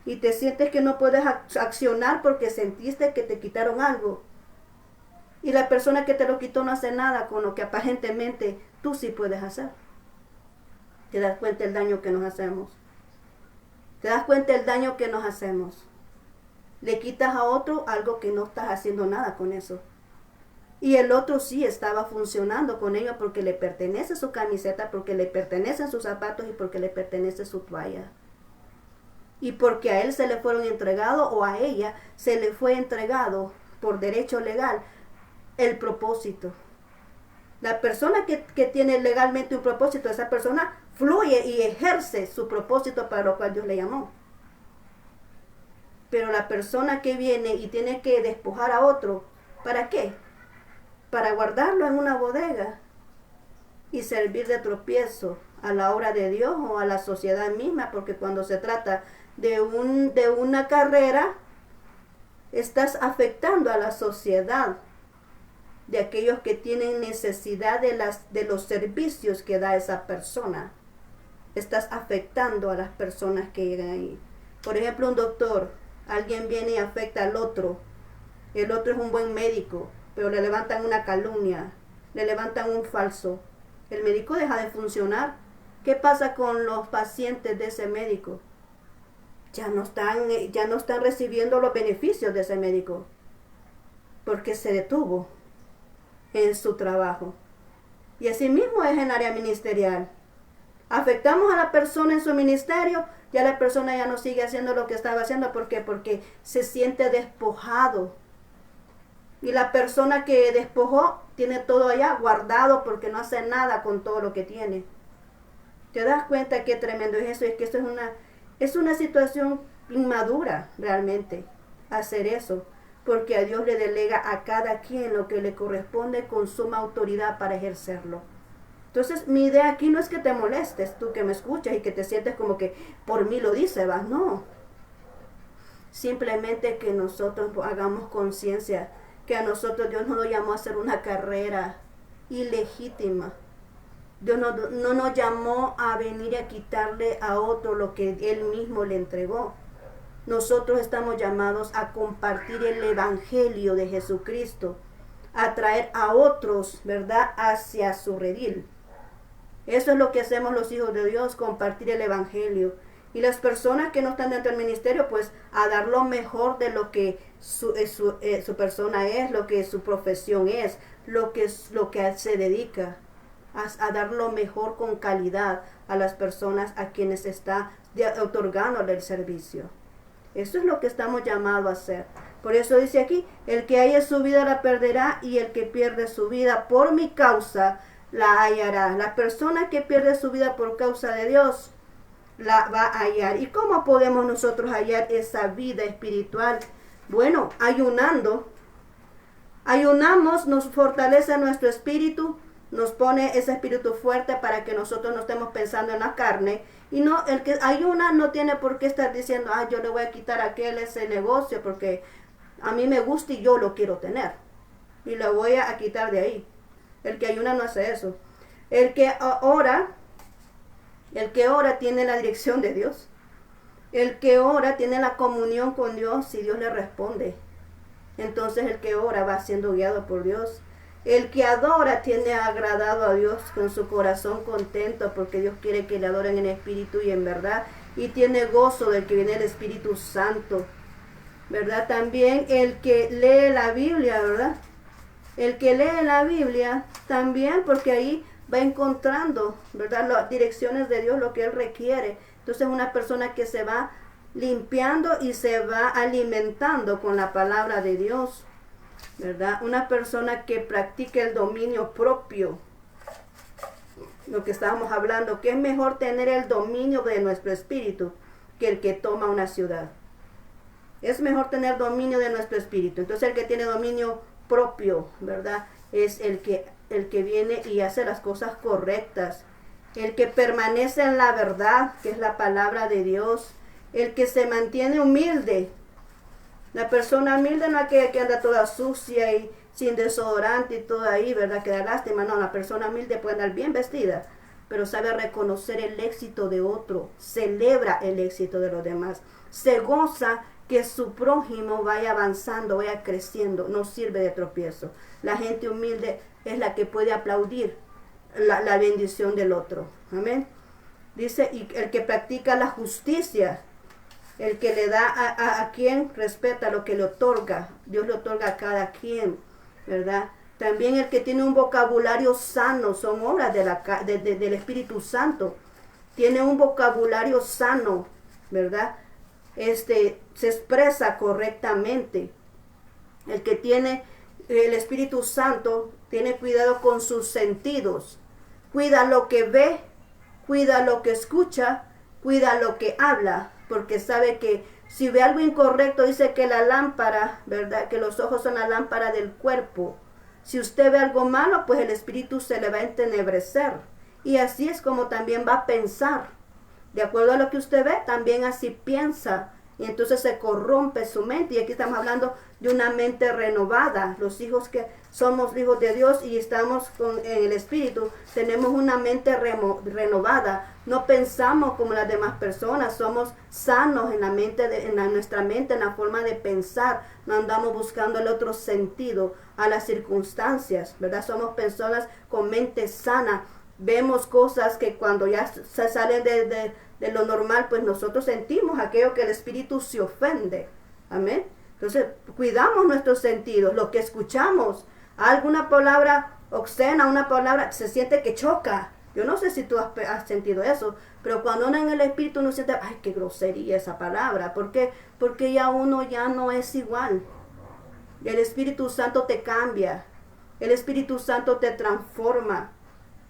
y te sientes que no puedes accionar porque sentiste que te quitaron algo. Y la persona que te lo quitó no hace nada con lo que aparentemente tú sí puedes hacer. ¿Te das cuenta el daño que nos hacemos? ¿Te das cuenta el daño que nos hacemos? Le quitas a otro algo que no estás haciendo nada con eso. Y el otro sí estaba funcionando con ello porque le pertenece su camiseta, porque le pertenecen sus zapatos y porque le pertenece su toalla. Y porque a él se le fueron entregados o a ella se le fue entregado por derecho legal el propósito. La persona que tiene legalmente un propósito, esa persona fluye y ejerce su propósito para lo cual Dios le llamó. Pero la persona que viene y tiene que despojar a otro, ¿para qué? Para guardarlo en una bodega y servir de tropiezo a la obra de Dios o a la sociedad misma, porque cuando se trata de una carrera, estás afectando a la sociedad, de aquellos que tienen necesidad de los servicios que da esa persona. Estás afectando a las personas que llegan ahí. Por ejemplo, un doctor, alguien viene y afecta al otro. El otro es un buen médico, pero le levantan una calumnia, le levantan un falso. El médico deja de funcionar. ¿Qué pasa con los pacientes de ese médico? Ya no están recibiendo los beneficios de ese médico, porque se detuvo en su trabajo. Y así mismo es en área ministerial. Afectamos a la persona en su ministerio, ya la persona ya no sigue haciendo lo que estaba haciendo. ¿Por qué? Porque se siente despojado. Y la persona que despojó tiene todo allá guardado porque no hace nada con todo lo que tiene. ¿Te das cuenta qué tremendo es eso? Es que esto es una situación inmadura realmente, hacer eso. Porque a Dios le delega a cada quien lo que le corresponde con suma autoridad para ejercerlo. Entonces, mi idea aquí no es que te molestes, tú que me escuchas y que te sientes como que por mí lo dice, ¿vas? No. Simplemente que nosotros hagamos conciencia que a nosotros Dios no nos llamó a hacer una carrera ilegítima. Dios no nos llamó a venir a quitarle a otro lo que Él mismo le entregó. Nosotros estamos llamados a compartir el evangelio de Jesucristo, a traer a otros, ¿verdad?, hacia su redil. Eso es lo que hacemos los hijos de Dios, compartir el evangelio. Y las personas que no están dentro del ministerio, pues a dar lo mejor de lo que su persona es, lo que su profesión es, lo que se dedica, a dar lo mejor con calidad a las personas a quienes está otorgándole el servicio. Eso es lo que estamos llamados a hacer. Por eso dice aquí, el que haya su vida la perderá y el que pierde su vida por mi causa la hallará. La persona que pierde su vida por causa de Dios la va a hallar. ¿Y cómo podemos nosotros hallar esa vida espiritual? Bueno, ayunando. Ayunamos, nos fortalece nuestro espíritu, nos pone ese espíritu fuerte para que nosotros no estemos pensando en la carne. Y no, el que ayuna no tiene por qué estar diciendo, yo le voy a quitar a aquel ese negocio porque a mí me gusta y yo lo quiero tener. Y lo voy a quitar de ahí. El que ayuna no hace eso. El que ora tiene la dirección de Dios. El que ora tiene la comunión con Dios y Dios le responde. Entonces el que ora va siendo guiado por Dios. El que adora tiene agradado a Dios con su corazón contento porque Dios quiere que le adoren en espíritu y en verdad. Y tiene gozo del que viene el Espíritu Santo, ¿verdad? También el que lee la Biblia, ¿verdad? El que lee la Biblia también, porque ahí va encontrando, ¿verdad?, las direcciones de Dios, lo que Él requiere. Entonces una persona que se va limpiando y se va alimentando con la palabra de Dios, ¿verdad? Una persona que practique el dominio propio, lo que estábamos hablando, que es mejor tener el dominio de nuestro espíritu que el que toma una ciudad. Es mejor tener dominio de nuestro espíritu. Entonces el que tiene dominio propio, ¿verdad?, es el que viene y hace las cosas correctas. El que permanece en la verdad, que es la palabra de Dios. El que se mantiene humilde. La persona humilde no es aquella que anda toda sucia y sin desodorante y todo ahí, ¿verdad?, que da lástima. No, la persona humilde puede andar bien vestida, pero sabe reconocer el éxito de otro, celebra el éxito de los demás, se goza que su prójimo vaya avanzando, vaya creciendo, no sirve de tropiezo. La gente humilde es la que puede aplaudir la bendición del otro. Amén. Dice, y el que practica la justicia, el que le da a quien respeta lo que le otorga, Dios le otorga a cada quien, ¿verdad? También el que tiene un vocabulario sano, son obras del Espíritu Santo, tiene un vocabulario sano, ¿verdad? Se expresa correctamente. El que tiene el Espíritu Santo tiene cuidado con sus sentidos, cuida lo que ve, cuida lo que escucha, cuida lo que habla, porque sabe que Si ve algo incorrecto, dice que la lámpara, ¿verdad? Que los ojos son la lámpara del cuerpo. Si usted ve algo malo, pues el espíritu se le va a entenebrecer. Y así es como también va a pensar. De acuerdo a lo que usted ve, también así piensa. Y entonces se corrompe su mente. Y aquí estamos hablando de una mente renovada. Los hijos que somos hijos de Dios y estamos en el Espíritu, tenemos una mente renovada. No pensamos como las demás personas. Somos sanos en la mente, nuestra mente, en la forma de pensar. No andamos buscando el otro sentido a las circunstancias, ¿verdad? Somos personas con mente sana. Vemos cosas que cuando ya se salen de lo normal, pues nosotros sentimos aquello que el espíritu se ofende. Amén. Entonces, cuidamos nuestros sentidos, lo que escuchamos. Alguna palabra obscena, una palabra, se siente que choca. Yo no sé si tú has sentido eso, pero cuando uno en el espíritu uno siente, ay, qué grosería esa palabra. ¿Por qué? Porque ya uno ya no es igual. El Espíritu Santo te cambia. El Espíritu Santo te transforma,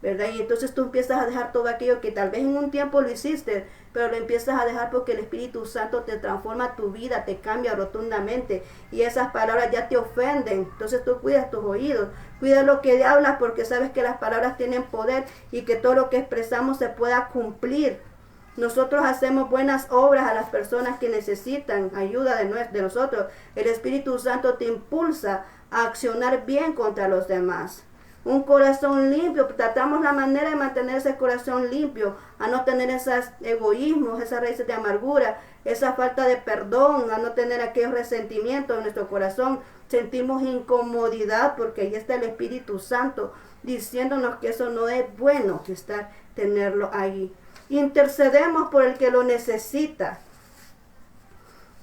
¿verdad? Y entonces tú empiezas a dejar todo aquello que tal vez en un tiempo lo hiciste, pero lo empiezas a dejar porque el Espíritu Santo te transforma tu vida, te cambia rotundamente. Y esas palabras ya te ofenden. Entonces tú cuidas tus oídos, cuida lo que hablas, porque sabes que las palabras tienen poder y que todo lo que expresamos se pueda cumplir. Nosotros hacemos buenas obras a las personas que necesitan ayuda de nosotros. El Espíritu Santo te impulsa a accionar bien contra los demás. Un corazón limpio, tratamos la manera de mantener ese corazón limpio, a no tener esos egoísmos, esas raíces de amargura, esa falta de perdón, a no tener aquellos resentimientos en nuestro corazón. Sentimos incomodidad porque ahí está el Espíritu Santo diciéndonos que eso no es bueno, tenerlo ahí. Intercedemos por el que lo necesita.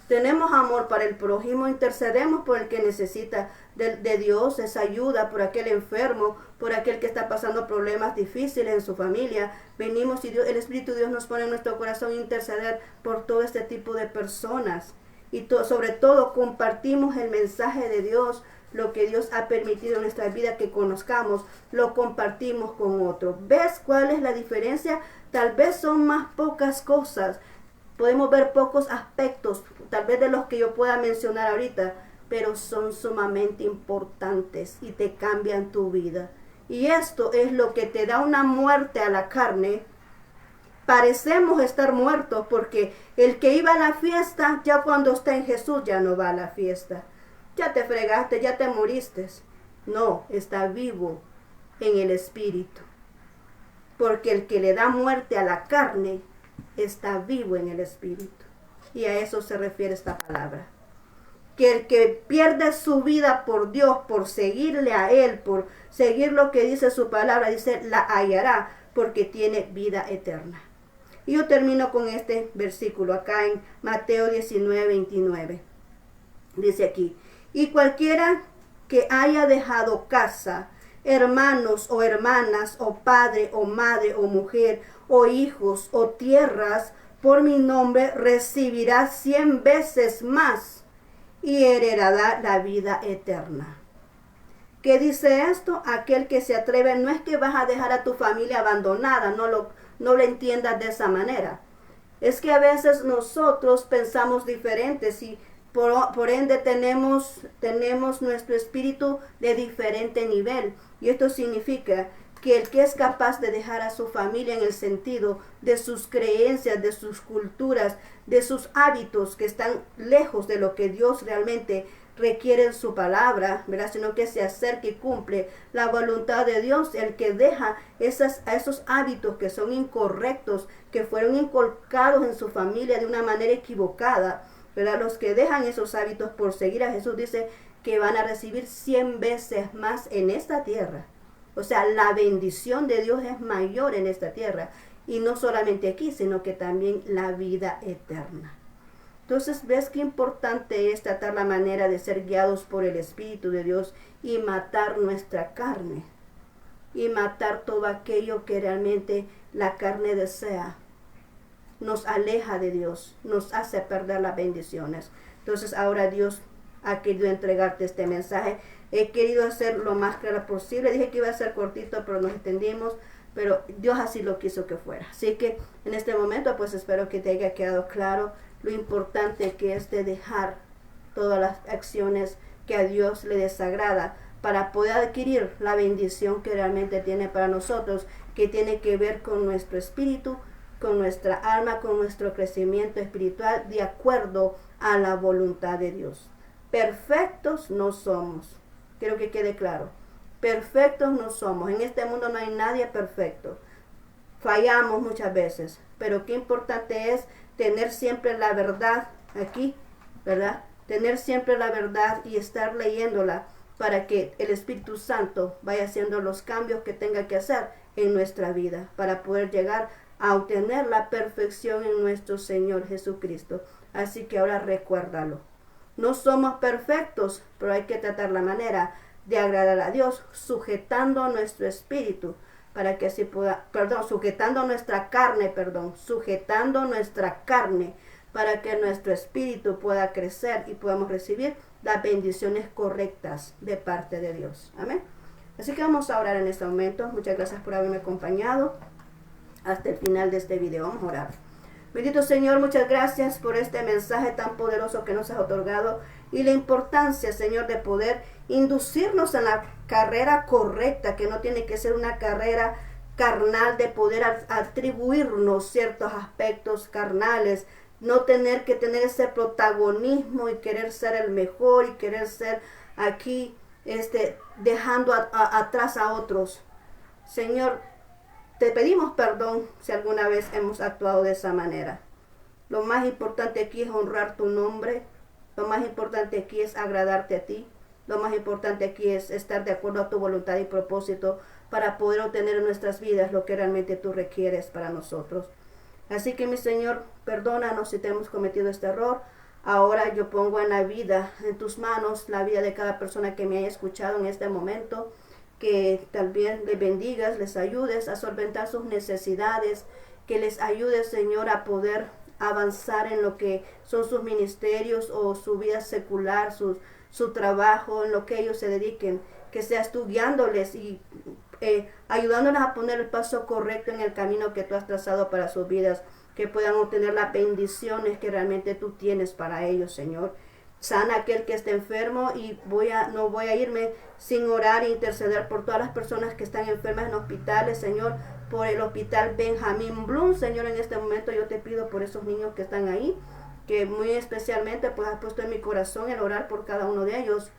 Tenemos amor para el prójimo, intercedemos por el que necesita de Dios, esa ayuda, por aquel enfermo, por aquel que está pasando problemas difíciles en su familia. Venimos y el Espíritu de Dios nos pone en nuestro corazón interceder por todo este tipo de personas. Y sobre todo compartimos el mensaje de Dios, lo que Dios ha permitido en nuestra vida que conozcamos, lo compartimos con otros. ¿Ves cuál es la diferencia? Tal vez son más pocas cosas. Podemos ver pocos aspectos, tal vez de los que yo pueda mencionar ahorita, pero son sumamente importantes y te cambian tu vida. Y esto es lo que te da una muerte a la carne. Parecemos estar muertos porque el que iba a la fiesta, ya cuando está en Jesús, ya no va a la fiesta. Ya te fregaste, ya te moriste. No, está vivo en el Espíritu. Porque el que le da muerte a la carne, está vivo en el Espíritu. Y a eso se refiere esta palabra. Que el que pierde su vida por Dios, por seguirle a Él, por seguir lo que dice su palabra, dice, la hallará, porque tiene vida eterna. Y yo termino con este versículo acá en Mateo 19, 29. Dice aquí, y cualquiera que haya dejado casa, hermanos o hermanas, o padre o madre o mujer, o hijos o tierras, por mi nombre, recibirá 100 veces más y heredará la vida eterna. ¿Qué dice esto? Aquel que se atreve, no es que vas a dejar a tu familia abandonada, no lo entiendas de esa manera. Es que a veces nosotros pensamos diferentes y por ende tenemos nuestro espíritu de diferente nivel. Y esto significa que el que es capaz de dejar a su familia en el sentido de sus creencias, de sus culturas, de sus hábitos que están lejos de lo que Dios realmente requiere en su palabra, ¿verdad? Sino que se acerca y cumple la voluntad de Dios, el que deja esos hábitos que son incorrectos, que fueron inculcados en su familia de una manera equivocada, ¿verdad? Los que dejan esos hábitos por seguir a Jesús, dice que van a recibir 100 veces más en esta tierra. O sea, la bendición de Dios es mayor en esta tierra. Y no solamente aquí, sino que también la vida eterna. Entonces, ¿ves qué importante es tratar la manera de ser guiados por el Espíritu de Dios y matar nuestra carne? Y matar todo aquello que realmente la carne desea. Nos aleja de Dios, nos hace perder las bendiciones. Entonces, ahora Dios ha querido entregarte este mensaje. He querido hacer lo más claro posible. Dije que iba a ser cortito, pero nos entendimos. Pero Dios así lo quiso que fuera. Así que en este momento, pues espero que te haya quedado claro lo importante que es de dejar todas las acciones que a Dios le desagrada para poder adquirir la bendición que realmente tiene para nosotros, que tiene que ver con nuestro espíritu, con nuestra alma, con nuestro crecimiento espiritual, de acuerdo a la voluntad de Dios. Perfectos no somos. Quiero que quede claro. Perfectos no somos. En este mundo no hay nadie perfecto. Fallamos muchas veces. Pero qué importante es tener siempre la verdad aquí, ¿verdad? Tener siempre la verdad y estar leyéndola para que el Espíritu Santo vaya haciendo los cambios que tenga que hacer en nuestra vida, para poder llegar a obtener la perfección en nuestro Señor Jesucristo. Así que ahora recuérdalo. No somos perfectos, pero hay que tratar la manera de agradar a Dios, sujetando nuestro espíritu, para que así pueda, sujetando nuestra carne, para que nuestro espíritu pueda crecer y podamos recibir las bendiciones correctas de parte de Dios. Amén. Así que vamos a orar en este momento. Muchas gracias por haberme acompañado hasta el final de este video. Vamos a orar. Bendito Señor, muchas gracias por este mensaje tan poderoso que nos has otorgado y la importancia, Señor, de poder inducirnos en la carrera correcta, que no tiene que ser una carrera carnal, de poder atribuirnos ciertos aspectos carnales, no tener que tener ese protagonismo y querer ser el mejor y querer ser aquí, dejando atrás a otros. Señor, te pedimos perdón si alguna vez hemos actuado de esa manera. Lo más importante aquí es honrar tu nombre. Lo más importante aquí es agradarte a ti. Lo más importante aquí es estar de acuerdo a tu voluntad y propósito para poder obtener en nuestras vidas lo que realmente tú requieres para nosotros. Así que, mi Señor, perdónanos si te hemos cometido este error. Ahora yo pongo en en tus manos, la vida de cada persona que me haya escuchado en este momento. Que también les bendigas, les ayudes a solventar sus necesidades, que les ayudes, Señor, a poder avanzar en lo que son sus ministerios o su vida secular, su trabajo, en lo que ellos se dediquen, que seas tú guiándoles y ayudándoles a poner el paso correcto en el camino que tú has trazado para sus vidas, que puedan obtener las bendiciones que realmente tú tienes para ellos, Señor. Sana aquel que esté enfermo y no voy a irme sin orar e interceder por todas las personas que están enfermas en hospitales, Señor, por el hospital Benjamín Bloom, Señor, en este momento yo te pido por esos niños que están ahí, que muy especialmente pues has puesto en mi corazón el orar por cada uno de ellos,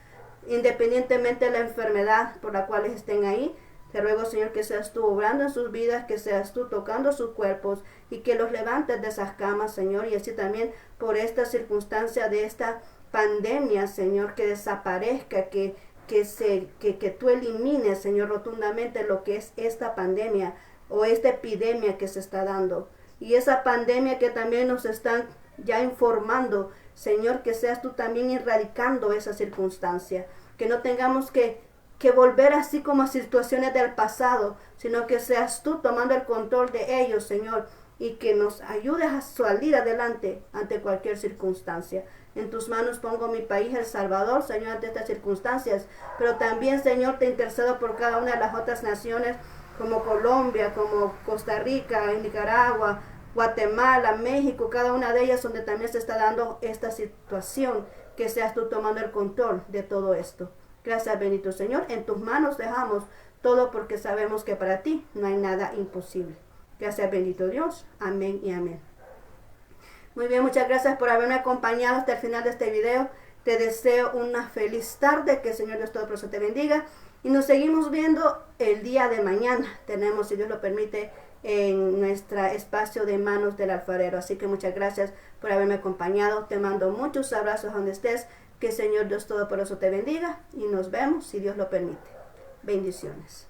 independientemente de la enfermedad por la cual estén ahí. Te ruego, Señor, que seas tú obrando en sus vidas, que seas tú tocando sus cuerpos y que los levantes de esas camas, Señor, y así también por esta circunstancia de esta pandemia, Señor, que desaparezca, que tú elimines, Señor, rotundamente lo que es esta pandemia o esta epidemia que se está dando. Y esa pandemia que también nos están ya informando, Señor, que seas tú también erradicando esa circunstancia, que no tengamos que volver así como a situaciones del pasado, sino que seas tú tomando el control de ellos, Señor, y que nos ayudes a salir adelante ante cualquier circunstancia. En tus manos pongo mi país, El Salvador, Señor, ante estas circunstancias, pero también, Señor, te intercedo por cada una de las otras naciones, como Colombia, como Costa Rica, Nicaragua, Guatemala, México, cada una de ellas donde también se está dando esta situación, que seas tú tomando el control de todo esto. Gracias, bendito Señor. En tus manos dejamos todo porque sabemos que para ti no hay nada imposible. Gracias, bendito Dios. Amén y amén. Muy bien, muchas gracias por haberme acompañado hasta el final de este video. Te deseo una feliz tarde, que el Señor Dios Todopoderoso te bendiga. Y nos seguimos viendo el día de mañana. Tenemos, si Dios lo permite, en nuestro espacio de Manos del Alfarero. Así que muchas gracias por haberme acompañado. Te mando muchos abrazos donde estés. Que el Señor Dios Todopoderoso te bendiga y nos vemos si Dios lo permite. Bendiciones.